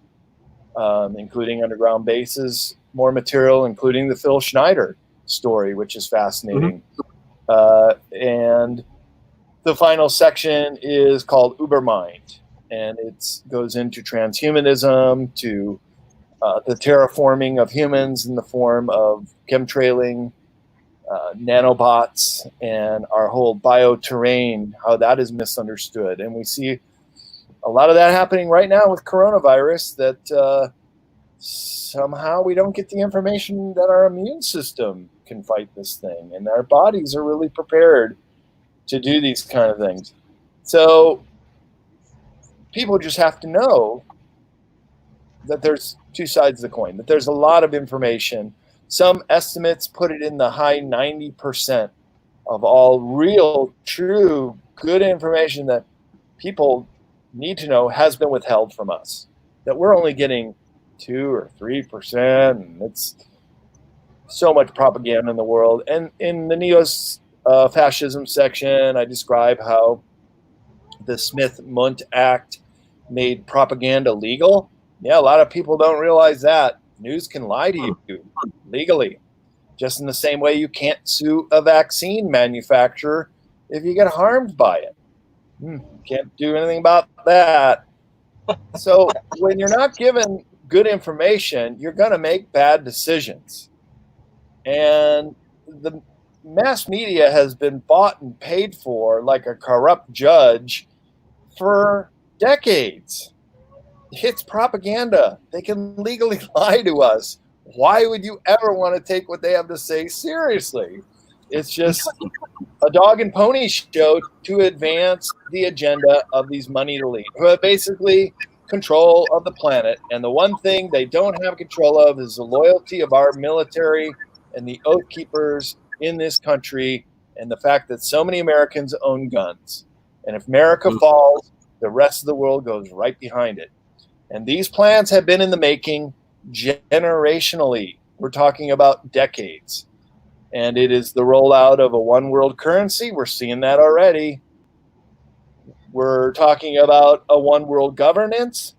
including underground bases, more material, including the Phil Schneider story, which is fascinating. And the final section is called Ubermind, and it goes into transhumanism, to the terraforming of humans in the form of chemtrailing, nanobots, and our whole bioterrain, how that is misunderstood. And we see a lot of that happening right now with coronavirus, that somehow we don't get the information that our immune system can fight this thing, and our bodies are really prepared to do these kind of things. So people just have to know that there's two sides of the coin, that there's a lot of information. Some estimates put it in the high 90% of all real, true, good information that people need to know has been withheld from us, that we're only getting 2 or 3%, and it's so much propaganda in the world. And in the neo-fascism section, I describe how the Smith-Mundt Act made propaganda legal. Yeah, a lot of people don't realize that. News can lie to you legally, just in the same way you can't sue a vaccine manufacturer if you get harmed by it. Can't do anything about that. So when you're not given good information, you're going to make bad decisions. And the mass media has been bought and paid for like a corrupt judge for decades. It's propaganda. They can legally lie to us. Why would you ever want to take what they have to say seriously? It's just a dog and pony show to advance the agenda of these moneyed elite, who have basically control of the planet. And the one thing they don't have control of is the loyalty of our military and the oath keepers in this country, and the fact that so many Americans own guns. And if America falls, the rest of the world goes right behind it. And these plans have been in the making generationally. We're talking about decades. And it is the rollout of a one world currency. We're seeing that already. We're talking about a one world governance.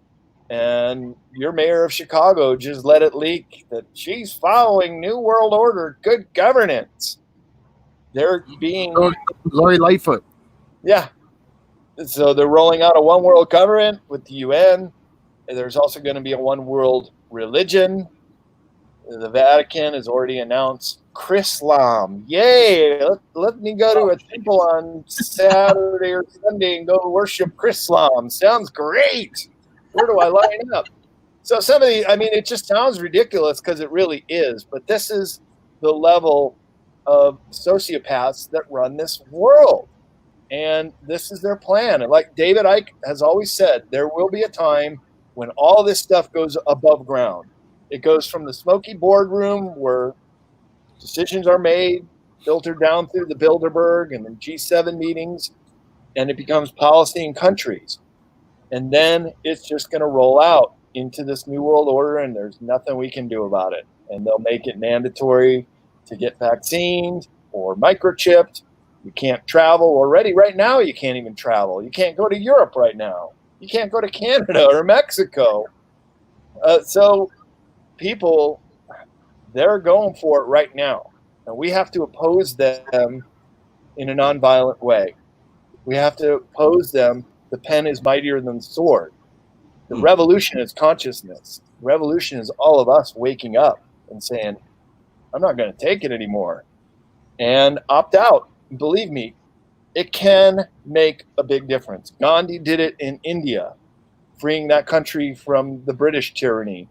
And your mayor of Chicago just let it leak that she's following New World Order good governance. They're being... Lori Lightfoot. Yeah. So they're rolling out a one world government with the UN. And there's also going to be a one world religion. The Vatican has already announced Chrislam. Yay! Let me go to a temple on Saturday or Sunday and go worship Chrislam. Sounds great. Where do I line up? So some of the, I mean, it just sounds ridiculous because it really is. But this is the level of sociopaths that run this world. And this is their plan. And like David Icke has always said, there will be a time when all this stuff goes above ground. It goes from the smoky boardroom where decisions are made, filtered down through the Bilderberg and the G7 meetings, and it becomes policy in countries. And then it's just going to roll out into this new world order, and there's nothing we can do about it. And they'll make it mandatory to get vaccinated or microchipped. You can't travel already. Right now, you can't even travel. You can't go to Europe right now. You can't go to Canada or Mexico. So people, they're going for it right now. And we have to oppose them in a nonviolent way. We have to oppose them. The pen is mightier than the sword. The revolution is consciousness. Revolution is all of us waking up and saying, I'm not going to take it anymore. And opt out. Believe me, it can make a big difference. Gandhi did it in India, freeing that country from the British tyranny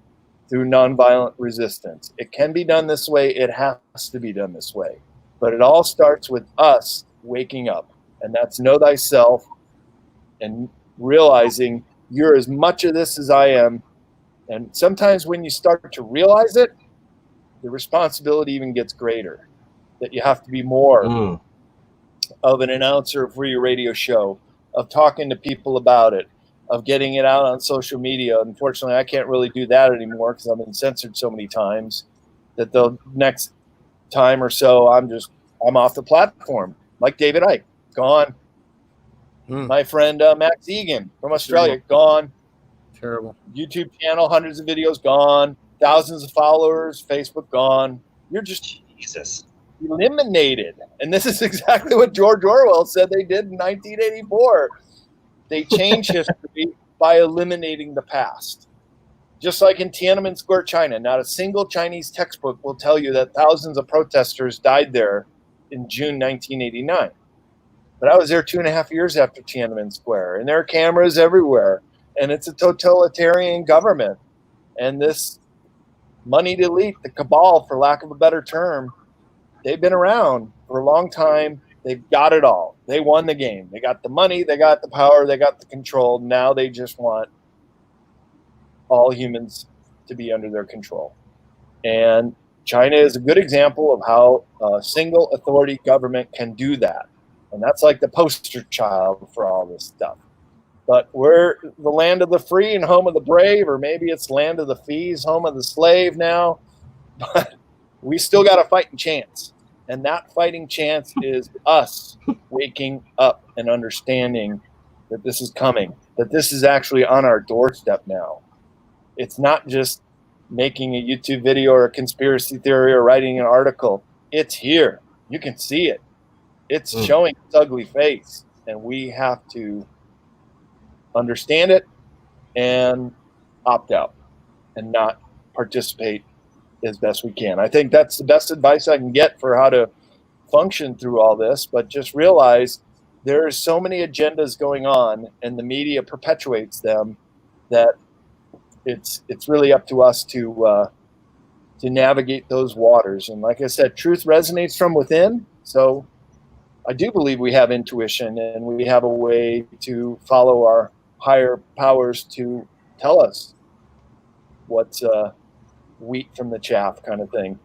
through nonviolent resistance. It can be done this way. It has to be done this way. But it all starts with us waking up. And that's know thyself and realizing you're as much of this as I am. And sometimes when you start to realize it, the responsibility even gets greater. That you have to be more of an announcer for your radio show, of talking to people about it, of getting it out on social media. Unfortunately, I can't really do that anymore because I've been censored so many times that the next time or so I'm off the platform. Like David Icke, gone. My friend Max Egan from Australia, gone. Terrible. YouTube channel, hundreds of videos, gone. Thousands of followers, Facebook, gone. You're just Jesus. Eliminated. And this is exactly what George Orwell said they did in 1984. They changed history by eliminating the past. Just like in Tiananmen Square, China, not a single Chinese textbook will tell you that thousands of protesters died there in June 1989. But I was there 2.5 years after Tiananmen Square, and there are cameras everywhere, and it's a totalitarian government. And this moneyed elite, the cabal, for lack of a better term, they've been around for a long time. They've got it all. They won the game. They got the money, they got the power, they got the control. Now they just want all humans to be under their control. And China is a good example of how a single authority government can do that. And that's like the poster child for all this stuff. But we're the land of the free and home of the brave, or maybe it's land of the fees, home of the slave now. But we still got a fighting chance. And that fighting chance is us waking up and understanding that this is coming, that this is actually on our doorstep now. It's not just making a YouTube video or a conspiracy theory or writing an article. It's here. You can see it. It's showing its ugly face. And we have to understand it and opt out and not participate as best we can. I think that's the best advice I can get for how to function through all this, but just realize there are so many agendas going on and the media perpetuates them that it's really up to us to navigate those waters. And like I said, truth resonates from within. So I do believe we have intuition, and we have a way to follow our higher powers to tell us what's wheat from the chaff kind of thing,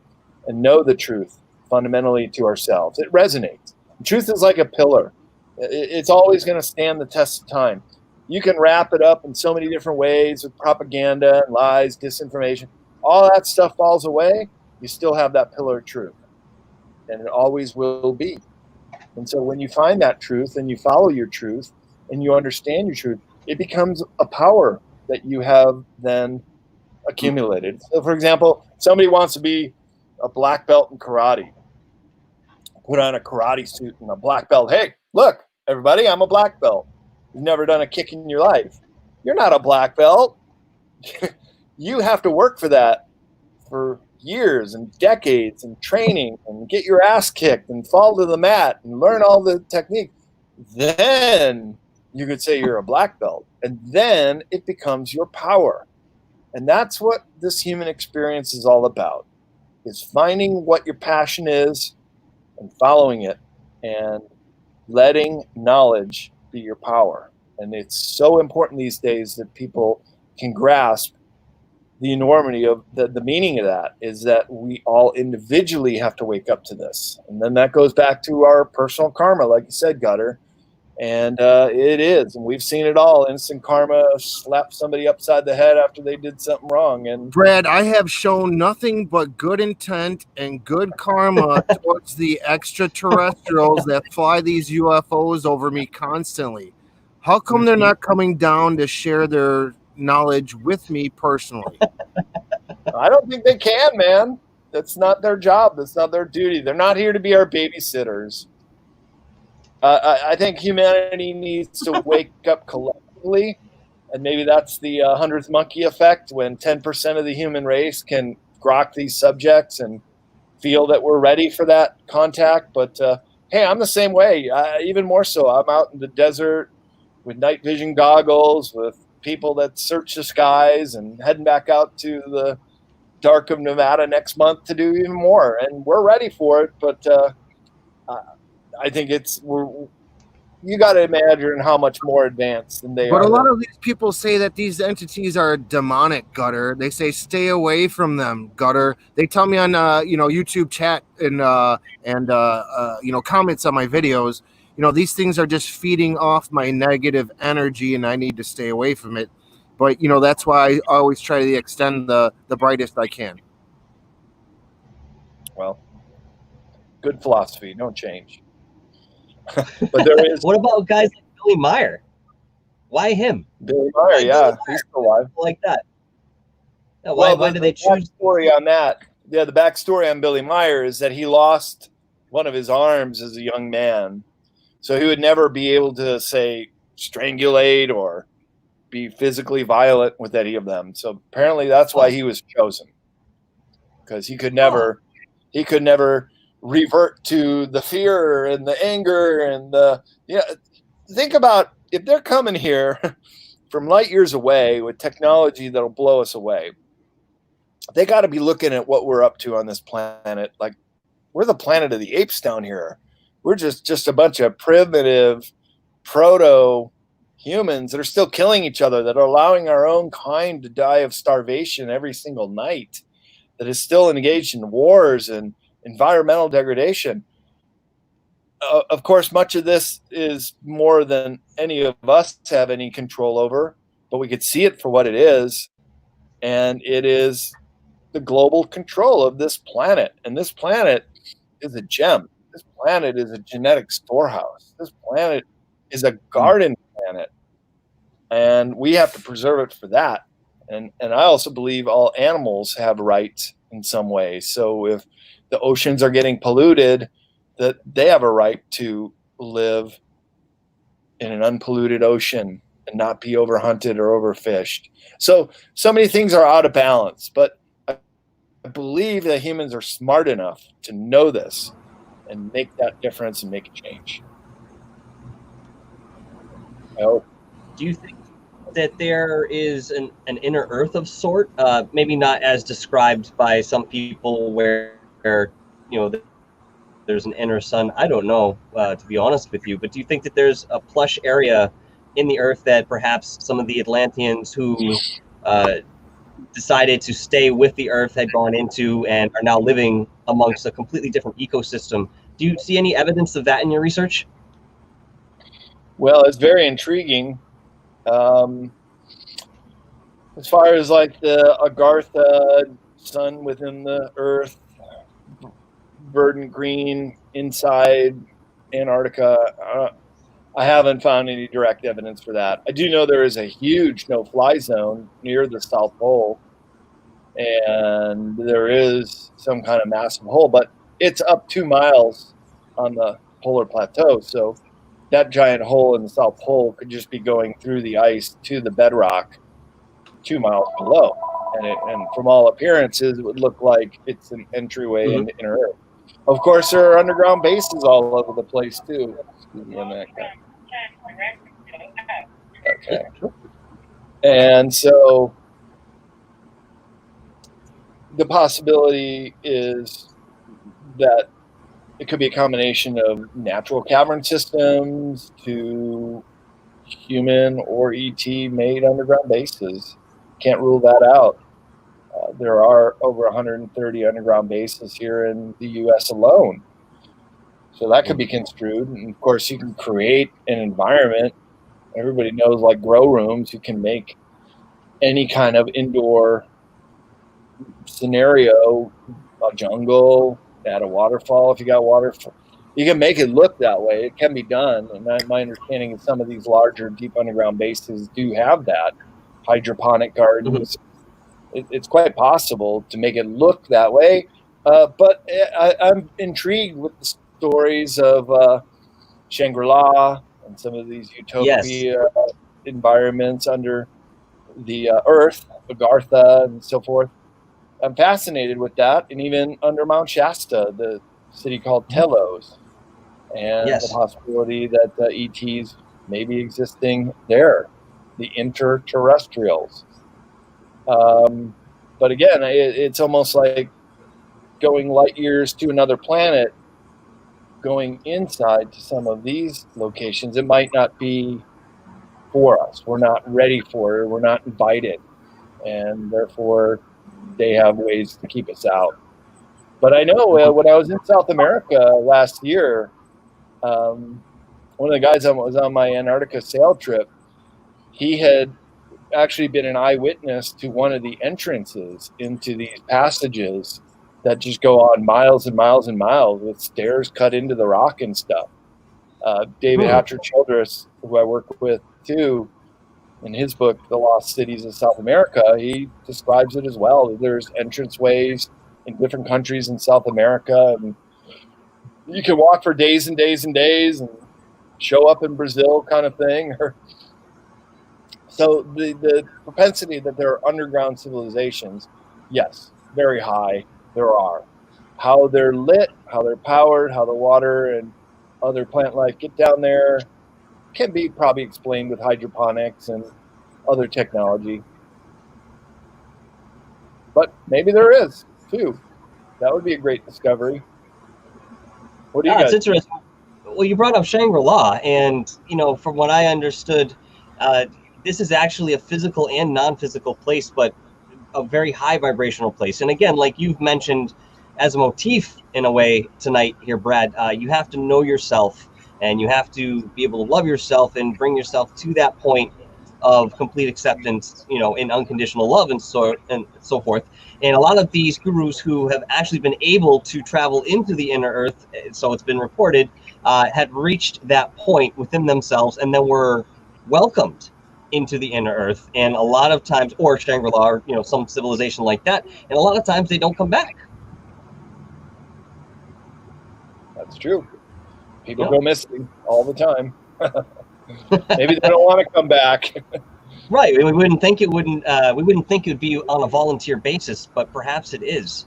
and know the truth fundamentally to ourselves. It resonates. Truth is like a pillar. It's always going to stand the test of time. You can wrap it up in so many different ways with propaganda, lies, disinformation. All that stuff falls away. You still have that pillar of truth, and it always will be. And so when you find that truth and you follow your truth and you understand your truth, it becomes a power that you have then accumulated. So, for example, somebody wants to be a black belt in karate, put on a karate suit and a black belt. Hey, look, everybody, I'm a black belt. You've never done a kick in your life. You're not a black belt. You have to work for that for years and decades and training and get your ass kicked and fall to the mat and learn all the technique. Then you could say you're a black belt, and then it becomes your power. And that's what this human experience is all about, is finding what your passion is and following it and letting knowledge be your power. And it's so important these days that people can grasp the enormity of the meaning of that, is that we all individually have to wake up to this. And then that goes back to our personal karma, like you said, Gutter. And it is. And we've seen it all. Instant karma, slap somebody upside the head after they did something wrong. And Brad, I have shown nothing but good intent and good karma towards the extraterrestrials that fly these UFOs over me constantly. How come they're not coming down to share their knowledge with me personally? I don't think they can, man. That's not their job. That's not their duty. They're not here to be our babysitters. I think humanity needs to wake up collectively, and maybe that's the 100th monkey effect, when 10% of the human race can grok these subjects and feel that we're ready for that contact. But hey, I'm the same way, even more so. I'm out in the desert with night vision goggles, with people that search the skies, and heading back out to the dark of Nevada next month to do even more. And we're ready for it, but I think you got to imagine how much more advanced than they are. But a lot of these people say that these entities are demonic, Gutter. They say stay away from them, Gutter. They tell me on YouTube chat and comments on my videos, these things are just feeding off my negative energy and I need to stay away from it. But that's why I always try to extend the brightest I can. Well, good philosophy. Don't change. But there is. What about guys like Billy Meyer? Why him? Billy Meyer, yeah, he's still alive. Like that. Yeah, why did they choose? Backstory on that? Yeah, the backstory on Billy Meyer is that he lost one of his arms as a young man, so he would never be able to, say, strangulate or be physically violent with any of them. So apparently that's why he was chosen, because he could never revert to the fear and the anger and think about if they're coming here from light years away with technology that'll blow us away. They got to be looking at what we're up to on this planet. Like, we're the planet of the apes down here. We're just a bunch of primitive proto humans that are still killing each other, that are allowing our own kind to die of starvation every single night, that is still engaged in wars and environmental degradation. Of course, much of this is more than any of us have any control over, but we could see it for what it is. And it is the global control of this planet. And this planet is a gem. This planet is a genetic storehouse. This planet is a garden planet. And we have to preserve it for that. And I also believe all animals have rights in some way. So if the oceans are getting polluted, that they have a right to live in an unpolluted ocean and not be overhunted or overfished. So many things are out of balance, but I believe that humans are smart enough to know this and make that difference and make a change. I hope. Do you think that there is an inner earth of sort, maybe not as described by some people, where there's an inner sun. I don't know, to be honest with you, but do you think that there's a plush area in the Earth that perhaps some of the Atlanteans who decided to stay with the Earth had gone into and are now living amongst a completely different ecosystem? Do you see any evidence of that in your research? Well, it's very intriguing. As far as like the Agartha sun within the Earth, verdant green inside Antarctica, I haven't found any direct evidence for that. I do know there is a huge no-fly zone near the South Pole, and there is some kind of massive hole, but it's up 2 miles on the polar plateau. So that giant hole in the South Pole could just be going through the ice to the bedrock 2 miles below. And from all appearances, it would look like it's an entryway into inner Earth. Of course, there are underground bases all over the place, too. Excuse me a minute. Okay. And so the possibility is that it could be a combination of natural cavern systems to human or ET made underground bases. Can't rule that out. There are over 130 underground bases here in the U.S. alone. So that could be construed. And of course, you can create an environment. Everybody knows, like grow rooms, you can make any kind of indoor scenario, a jungle, add a waterfall if you got water. You can make it look that way. It can be done. And my understanding is some of these larger deep underground bases do have that. Hydroponic gardens. It's quite possible to make it look that way. But I'm intrigued with the stories of Shangri-La and some of these utopia environments under the Earth, Agartha, and so forth. I'm fascinated with that, and even under Mount Shasta, the city called Telos, and the possibility that ETs may be existing there, the interterrestrials. But again, it's almost like going light years to another planet, going inside to some of these locations. It might not be for us. We're not ready for it. We're not invited. And therefore, they have ways to keep us out. But I know when I was in South America last year, one of the guys that was on my Antarctica sail trip, he had actually been an eyewitness to one of the entrances into these passages that just go on miles and miles and miles with stairs cut into the rock and stuff. David Hatcher Childress, who I work with too, in his book, The Lost Cities of South America, he describes it as well. There's entranceways in different countries in South America, and you can walk for days and days and days and show up in Brazil kind of thing. So the propensity that there are underground civilizations, yes, very high. There are. How they're lit, how they're powered, how the water and other plant life get down there can be probably explained with hydroponics and other technology. But maybe there is, too. That would be a great discovery. What do you guys? It's interesting. Well, you brought up Shangri-La, and, from what I understood, this is actually a physical and non-physical place, but a very high vibrational place. And again, like you've mentioned as a motif in a way tonight here, Brad, you have to know yourself, and you have to be able to love yourself and bring yourself to that point of complete acceptance, in unconditional love and so forth. And a lot of these gurus who have actually been able to travel into the inner Earth, so it's been reported, had reached that point within themselves and then were welcomed into the inner Earth. And a lot of times, or Shangri-La, or some civilization like that, and a lot of times they don't come back. That's true. People go missing all the time. Maybe they don't want to come back. Right. We wouldn't think it wouldn't. We wouldn't think it would be on a volunteer basis, but perhaps it is.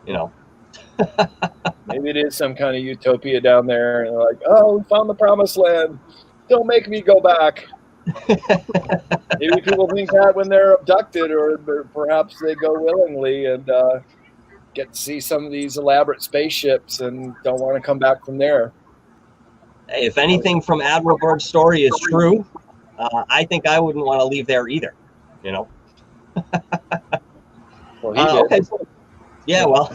Maybe it is some kind of utopia down there, and they're like, "Oh, we found the promised land. Don't make me go back." Maybe people think that when they're abducted, or perhaps they go willingly and get to see some of these elaborate spaceships and don't want to come back from there. Hey, if anything from Admiral Byrd's story is true, I think I wouldn't want to leave there either. You know. Well, he did. Okay. So, yeah. Well,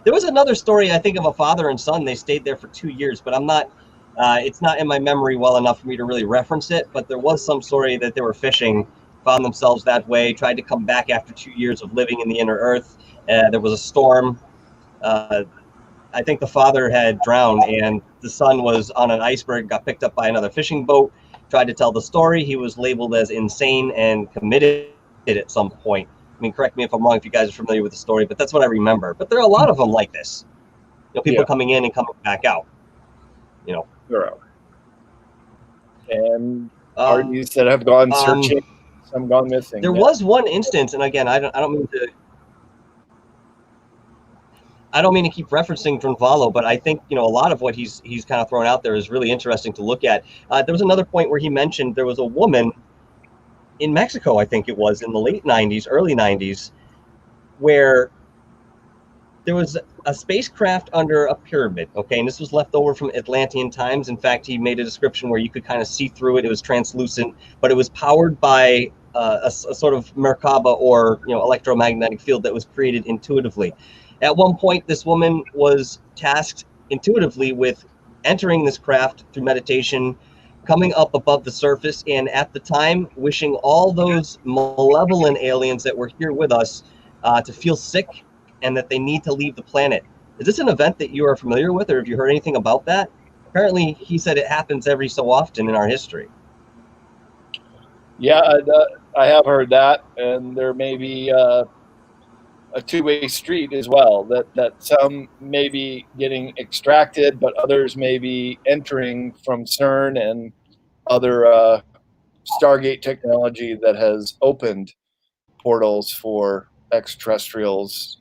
there was another story I think of a father and son. They stayed there for 2 years, but I'm not. It's not in my memory well enough for me to really reference it. But there was some story that they were fishing, found themselves that way, tried to come back after 2 years of living in the inner earth. There was a storm. I think the father had drowned, and the son was on an iceberg, got picked up by another fishing boat, tried to tell the story. He was labeled as insane and committed at some point. I mean, correct me if I'm wrong if you guys are familiar with the story, but that's what I remember. But there are a lot of them like this. You know, people coming in and coming back out. You know. And parties that have gone searching, some gone missing. There was one instance, and again, I don't mean to keep referencing Drunvalo, but I think, you know, a lot of what he's kind of thrown out there is really interesting to look at. There was another point where he mentioned there was a woman in Mexico, I think it was in the late 90s, early 90s, where there was a spacecraft under a pyramid, okay, and this was left over from Atlantean times. In fact, he made a description where you could kind of see through it. It was translucent, but it was powered by a sort of Merkaba, or, you know, electromagnetic field that was created intuitively. At one point, this woman was tasked intuitively with entering this craft through meditation, coming up above the surface, and at the time, wishing all those malevolent aliens that were here with us to feel sick and that they need to leave the planet. Is this an event that you are familiar with, or have you heard anything about that? Apparently, he said it happens every so often in our history. Yeah, I have heard that, and there may be a two-way street as well, that some may be getting extracted, but others may be entering from CERN and other Stargate technology that has opened portals for extraterrestrials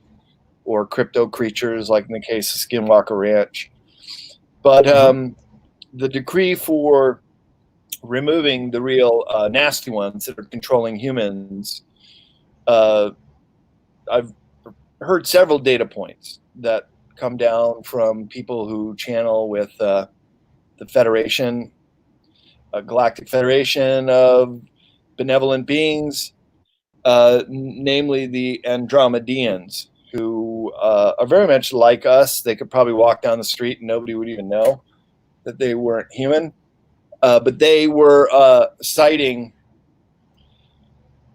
or crypto creatures, like in the case of Skinwalker Ranch. But the decree for removing the real nasty ones that are controlling humans, I've heard several data points that come down from people who channel with the Federation, a galactic federation of benevolent beings, namely the Andromedeans, who are very much like us. They could probably walk down the street and nobody would even know that they weren't human. But they were citing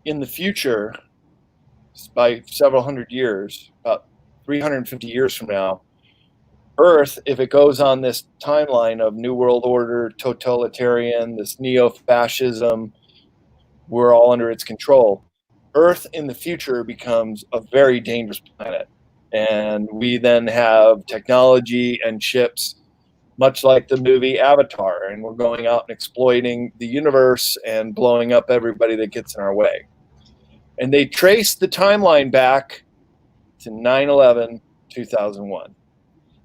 in the future, by several hundred years, about 350 years from now, Earth, if it goes on this timeline of New World Order, totalitarian, this neo-fascism, we're all under its control, Earth in the future becomes a very dangerous planet. And we then have technology and ships, much like the movie Avatar, and we're going out and exploiting the universe and blowing up everybody that gets in our way. And they traced the timeline back to 9/11/2001.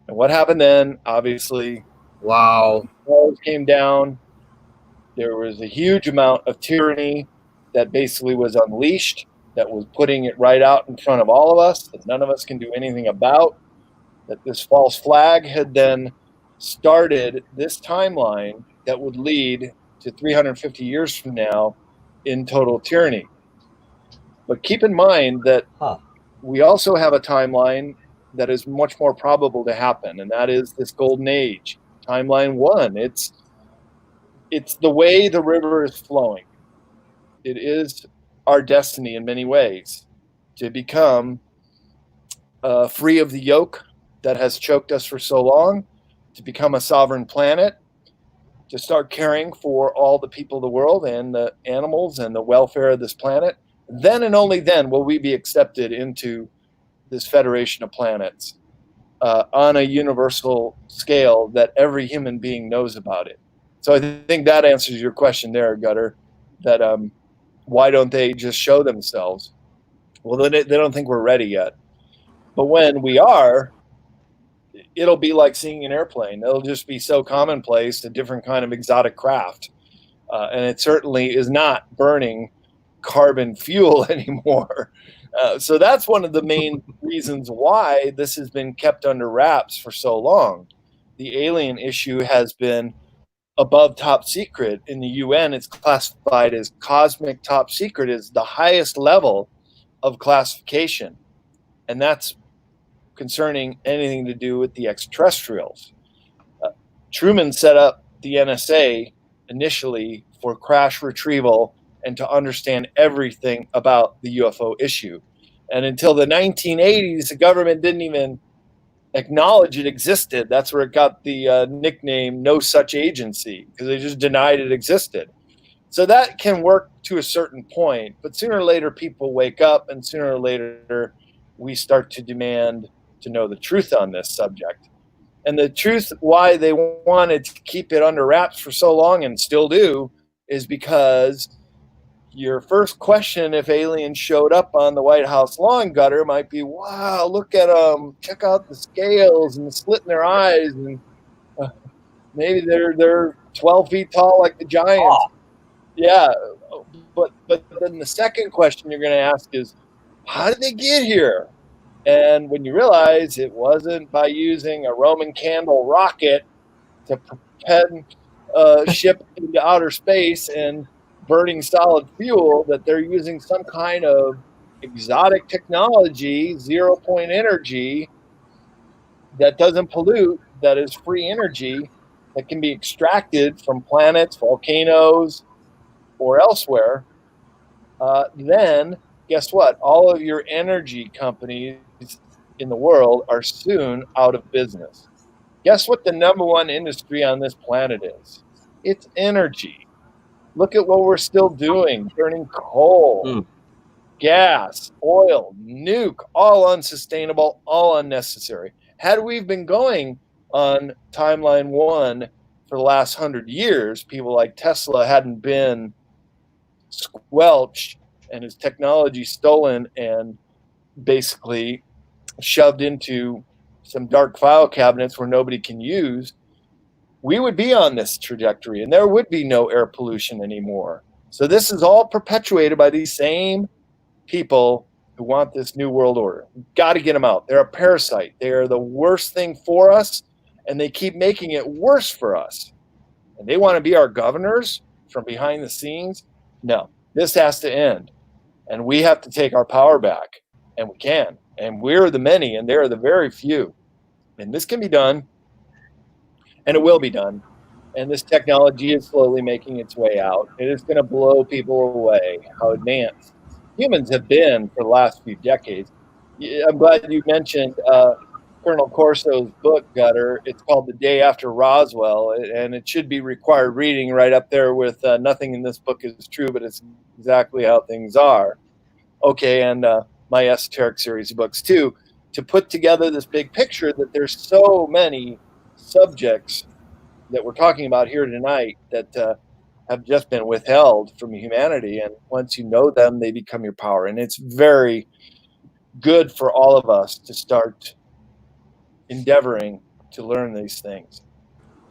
And what happened then? Obviously, Wow. walls came down. There was a huge amount of tyranny that basically was unleashed, that was putting it right out in front of all of us, that none of us can do anything about. That this false flag had then started this timeline that would lead to 350 years from now in total tyranny. But keep in mind that we also have a timeline that is much more probable to happen, and that is this golden age, timeline 1. It's the way the river is flowing. It is our destiny in many ways to become free of the yoke that has choked us for so long, to become a sovereign planet, to start caring for all the people of the world and the animals and the welfare of this planet. Then and only then will we be accepted into this federation of planets on a universal scale that every human being knows about it. So I think that answers your question there, Gutter, that why don't they just show themselves? Well, they don't think we're ready yet. But when we are, it'll be like seeing an airplane. It'll just be so commonplace, a different kind of exotic craft. And it certainly is not burning carbon fuel anymore. So that's one of the main reasons why this has been kept under wraps for so long. The alien issue has been above top secret. In the UN, it's classified as cosmic top secret, is the highest level of classification. And that's concerning anything to do with the extraterrestrials. Truman set up the NSA initially for crash retrieval and to understand everything about the UFO issue. And until the 1980s, the government didn't even acknowledge it existed. That's where it got the nickname No Such Agency, because they just denied it existed. So that can work to a certain point, but sooner or later people wake up, and sooner or later we start to demand to know the truth on this subject. And the truth why they wanted to keep it under wraps for so long, and still do, is because your first question, if aliens showed up on the White House lawn, Gutter, might be, wow, look at them, check out the scales and the slit in their eyes, and maybe they're 12 feet tall like the giants. Oh. Yeah, but then the second question you're going to ask is, how did they get here? And when you realize it wasn't by using a Roman candle rocket to propel a ship into outer space and burning solid fuel, that they're using some kind of exotic technology, 0 point energy that doesn't pollute, that is free energy that can be extracted from planets, volcanoes, or elsewhere, then guess what? All of your energy companies in the world are soon out of business. Guess what the number one industry on this planet is? It's energy. Look at what we're still doing, burning coal, gas, oil, nuke, all unsustainable, all unnecessary. Had we been going on timeline 1 for the last 100 years, people like Tesla hadn't been squelched and his technology stolen and basically shoved into some dark file cabinets where nobody can use, we would be on this trajectory and there would be no air pollution anymore. So this is all perpetuated by these same people who want this new world order. We've got to get them out. They're a parasite. They are the worst thing for us, and they keep making it worse for us. And they want to be our governors from behind the scenes. No, this has to end. And we have to take our power back. And we can. And we're the many, and they're the very few. And this can be done. And it will be done. And this technology is slowly making its way out. It is going to blow people away, how advanced humans have been for the last few decades. I'm glad you mentioned Colonel Corso's book, Gutter. It's called The Day After Roswell, and it should be required reading right up there with Nothing in This Book is True, but it's exactly how things are. Okay, and my Esoteric Series of books, too, to put together this big picture that there's so many subjects that we're talking about here tonight that have just been withheld from humanity. And once you know them, they become your power. And it's very good for all of us to start endeavoring to learn these things.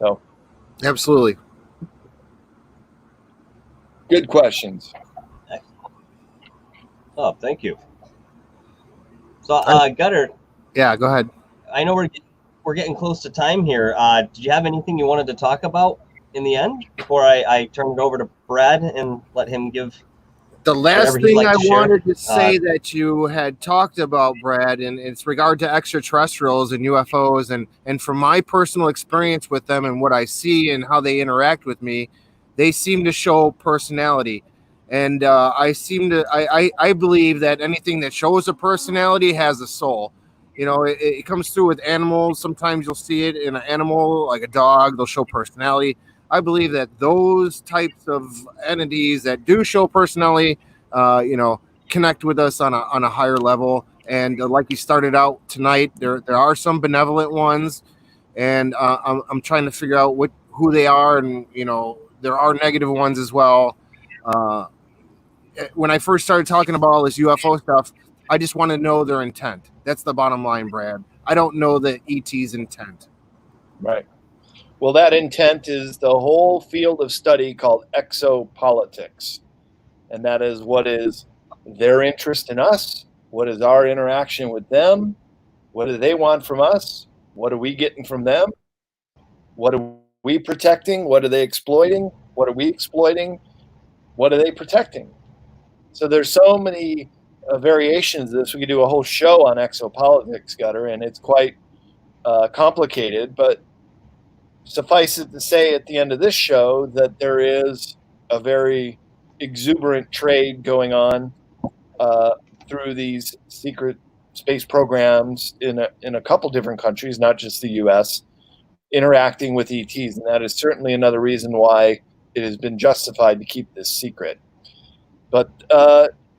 So, absolutely. Good questions. Oh, thank you. So, Gutter. Yeah, go ahead. I know we're getting close to time here. Did you have anything you wanted to talk about in the end before I turn it over to Brad and let him give the last thing I wanted to say that you had talked about, Brad, and it's regard to extraterrestrials and UFOs, and from my personal experience with them and what I see and how they interact with me, they seem to show personality. And I believe that anything that shows a personality has a soul. You know, it comes through with animals. Sometimes you'll see it in an animal, like a dog. They'll show personality. I believe that those types of entities that do show personality, connect with us on a higher level. And like you started out tonight, there are some benevolent ones, and I'm trying to figure out who they are, and there are negative ones as well. When I first started talking about all this UFO stuff, I just want to know their intent. That's the bottom line, Brad. I don't know the ET's intent. Right. Well, that intent is the whole field of study called exopolitics. and that is what is their interest in us, what is our interaction with them, what do they want from us, what are we getting from them, what are we protecting, what are they exploiting, what are we exploiting, what are they protecting. So there's so many variations of this. We could do a whole show on exopolitics, Gutter, and it's quite complicated, but suffice it to say at the end of this show that there is a very exuberant trade going on through these secret space programs in a couple different countries, not just the U.S., interacting with ETs, and that is certainly another reason why it has been justified to keep this secret. But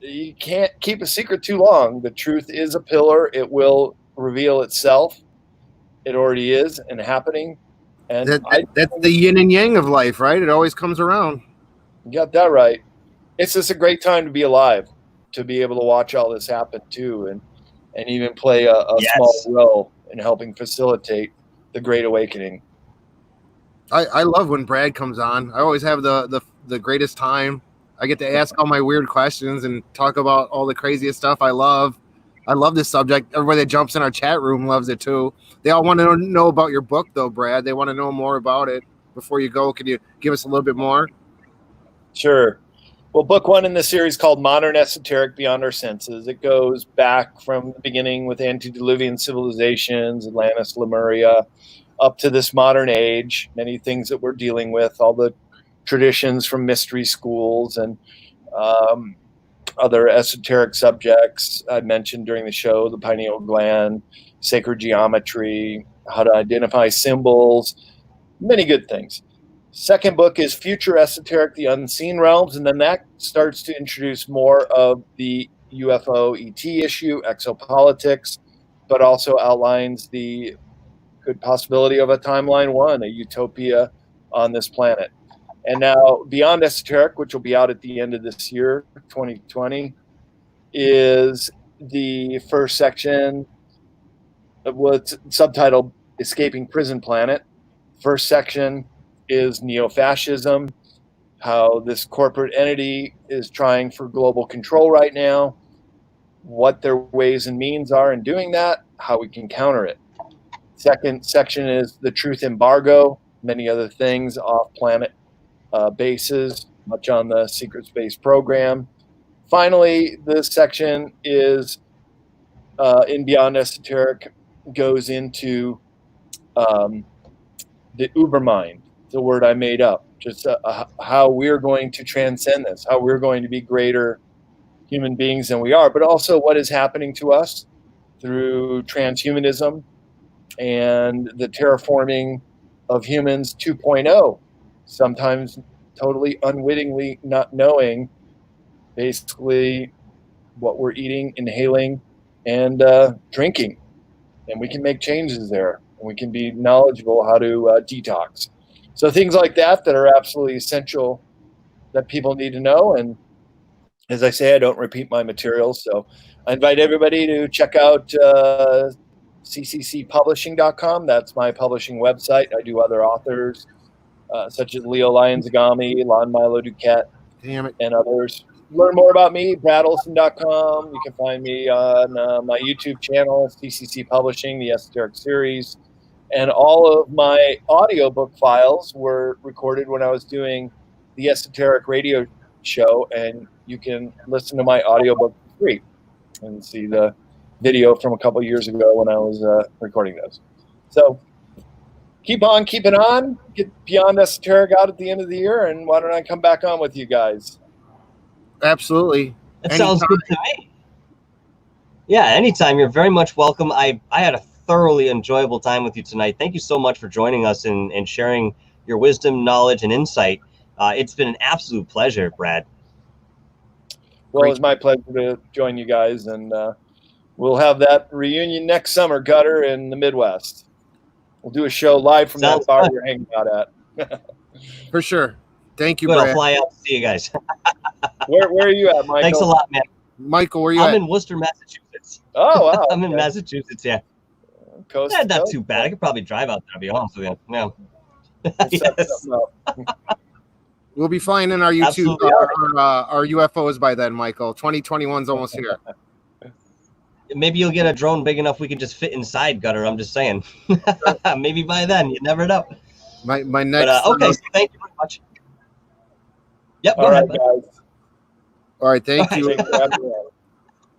you can't keep a secret too long. The truth is a pillar. It will reveal itself. It already is and happening. And that's the yin and yang of life, right? It always comes around. You got that right. It's just a great time to be alive, to be able to watch all this happen too, and even play a small role in helping facilitate the Great Awakening. I love when Brad comes on. I always have the greatest time. I get to ask all my weird questions and talk about all the craziest stuff. I love this subject. Everybody that jumps in our chat room loves it too. They all want to know about your book though, Brad. They want to know more about it. Before you go, can you give us a little bit more? Sure. Well, book one in the series called Modern Esoteric Beyond Our Senses. It goes back from the beginning with antediluvian civilizations, Atlantis, Lemuria, up to this modern age, many things that we're dealing with, all the traditions from mystery schools and other esoteric subjects I mentioned during the show, the pineal gland, sacred geometry, how to identify symbols, many good things. Second book is Future Esoteric, the Unseen Realms, and then that starts to introduce more of the UFO ET issue, exopolitics, but also outlines the good possibility of a timeline one, a utopia on this planet. And now Beyond Esoteric, which will be out at the end of this year, 2020, is the first section of what's subtitled Escaping Prison Planet. First section is neo-fascism, how this corporate entity is trying for global control right now, what their ways and means are in doing that, how we can counter it. Second section is the truth embargo, many other things off-planet bases, much on the secret space program. Finally, this section is in Beyond Esoteric, goes into the Ubermind, the word I made up, just how we're going to transcend this, how we're going to be greater human beings than we are, but also what is happening to us through transhumanism and the terraforming of humans 2.0, sometimes totally unwittingly not knowing basically what we're eating, inhaling, and drinking. And we can make changes there. And we can be knowledgeable how to detox. So things like that are absolutely essential that people need to know. And as I say, I don't repeat my materials. So I invite everybody to check out cccpublishing.com. That's my publishing website. I do other authors such as Leo Lyons-Agami, Lon Milo Duquette, and others. Learn more about me, bradolson.com. You can find me on my YouTube channel, CCC Publishing, the Esoteric Series. And all of my audiobook files were recorded when I was doing the Esoteric radio show, and you can listen to my audiobook for free and see the video from a couple years ago when I was recording those. So keep on keeping on. Get Beyond Esoteric out at the end of the year, and why don't I come back on with you guys? Absolutely. That sounds good to me. Yeah, anytime. You're very much welcome. I had a thoroughly enjoyable time with you tonight. Thank you so much for joining us and sharing your wisdom, knowledge, and insight. It's been an absolute pleasure, Brad. Well, it was my pleasure to join you guys, and we'll have that reunion next summer, Gutter, in the Midwest. We'll do a show live from that bar you're hanging out at. For sure. Thank you, Good, Brad. I'll fly out to see you guys. Where are you at, Michael? Thanks a lot, man. Michael, where are you at? I'm in Worcester, Massachusetts. Oh, wow. I'm in Massachusetts, yeah. Coast Not coast. too bad. I could probably drive out there, to be honest with you. Yeah. We'll set Yes. something up. We'll be flying in our YouTube, Absolutely. our UFOs by then, Michael. 2021's almost here. Maybe you'll get a drone big enough we can just fit inside, Gutter. I'm just saying. Maybe by then, you never know. My next. But, okay, so thank you very much. Yep. All right, guys. All right, thank you.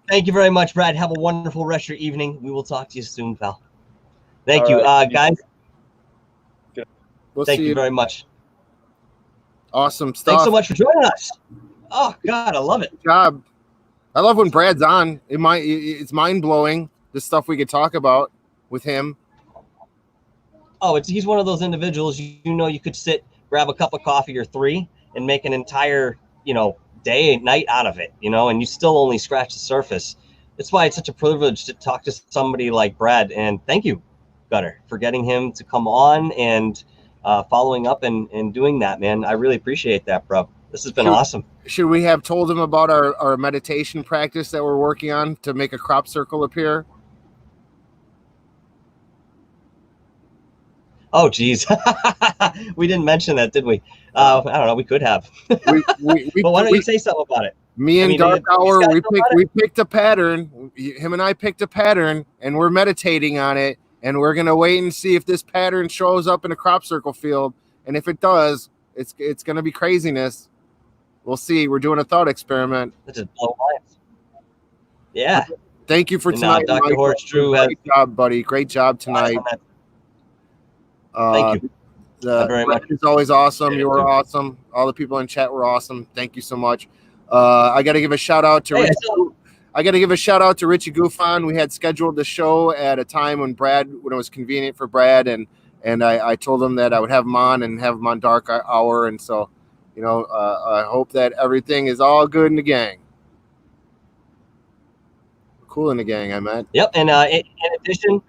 Thank you very much, Brad. Have a wonderful rest of your evening. We will talk to you soon, pal. Thank you, guys. We'll Thank see you very much. Awesome stuff. Thanks so much for joining us. Oh God, I love it. Good job. I love when Brad's on. It's mind blowing the stuff we could talk about with him. Oh, he's one of those individuals. You know, you could sit, grab a cup of coffee or three, and make an entire day and night out of it. And you still only scratch the surface. That's why it's such a privilege to talk to somebody like Brad. And thank you, Gutter, for getting him to come on and following up and doing that, man. I really appreciate that, bro. This has been awesome. Should we have told him about our meditation practice that we're working on to make a crop circle appear? Oh, geez. We didn't mention that, did we? I don't know. We could have. But why don't you say something about it? Me and DarkHour, we picked a pattern. Him and I picked a pattern, and we're meditating on it. And we're gonna wait and see if this pattern shows up in a crop circle field. And if it does, it's gonna be craziness. We'll see. We're doing a thought experiment. That just blow minds. Yeah. Thank you for tonight, Dr. Horst Drew. Great job, buddy. Great job tonight. Thank you. Very much. It's always awesome. You were awesome. All the people in chat were awesome. Thank you so much. I got to give a shout out to Richie. I got to give a shout out to Richie Goofon. We had scheduled the show at a time when it was convenient for Brad, and I told him that I would have him on and have him on Dark Hour, and so I hope that everything is all good in the gang. Cool in the gang, I meant. Yep, and in addition,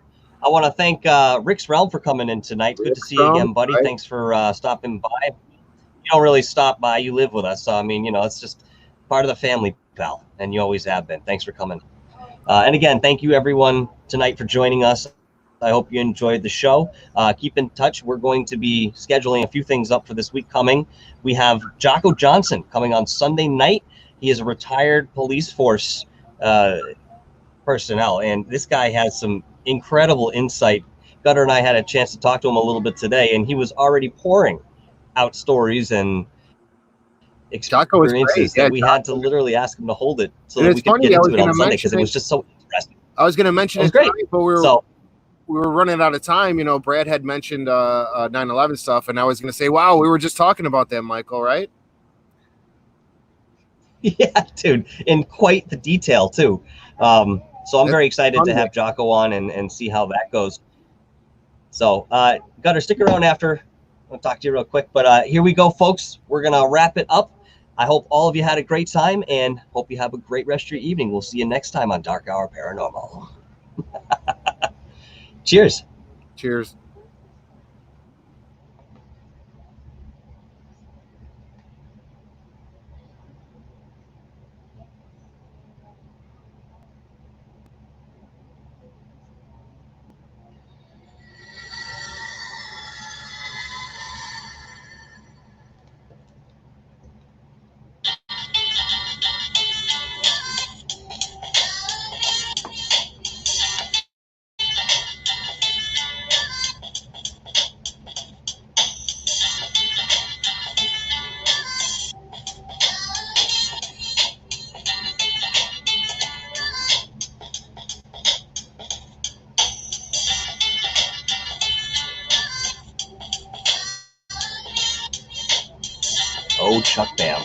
I want to thank Rick's Realm for coming in tonight. Good to see you again, buddy. Right. Thanks for stopping by. You don't really stop by. You live with us. So, I mean, it's just part of the family, pal, and you always have been. Thanks for coming. And again, thank you, everyone, tonight for joining us. I hope you enjoyed the show. Keep in touch. We're going to be scheduling a few things up for this week coming. We have Jocko Johnson coming on Sunday night. He is a retired police force personnel, and this guy has some incredible insight. Gutter and I had a chance to talk to him a little bit today, and he was already pouring out stories and experiences that we had to literally ask him to hold it so that we could get into it on Sunday because it was just so interesting. I was going to mention it great, but we were running out of time. Brad had mentioned 9/11 stuff, and I was going to say, wow, we were just talking about that, Michael, right? Yeah, dude, in quite the detail too. So I'm very excited to have Jocko on and see how that goes. So Gutter, stick around after. I'll talk to you real quick, but here we go, folks. We're going to wrap it up. I hope all of you had a great time and hope you have a great rest of your evening. We'll see you next time on DarkHour Paranormal. Cheers. Cheers. Oh, Chuck Bam.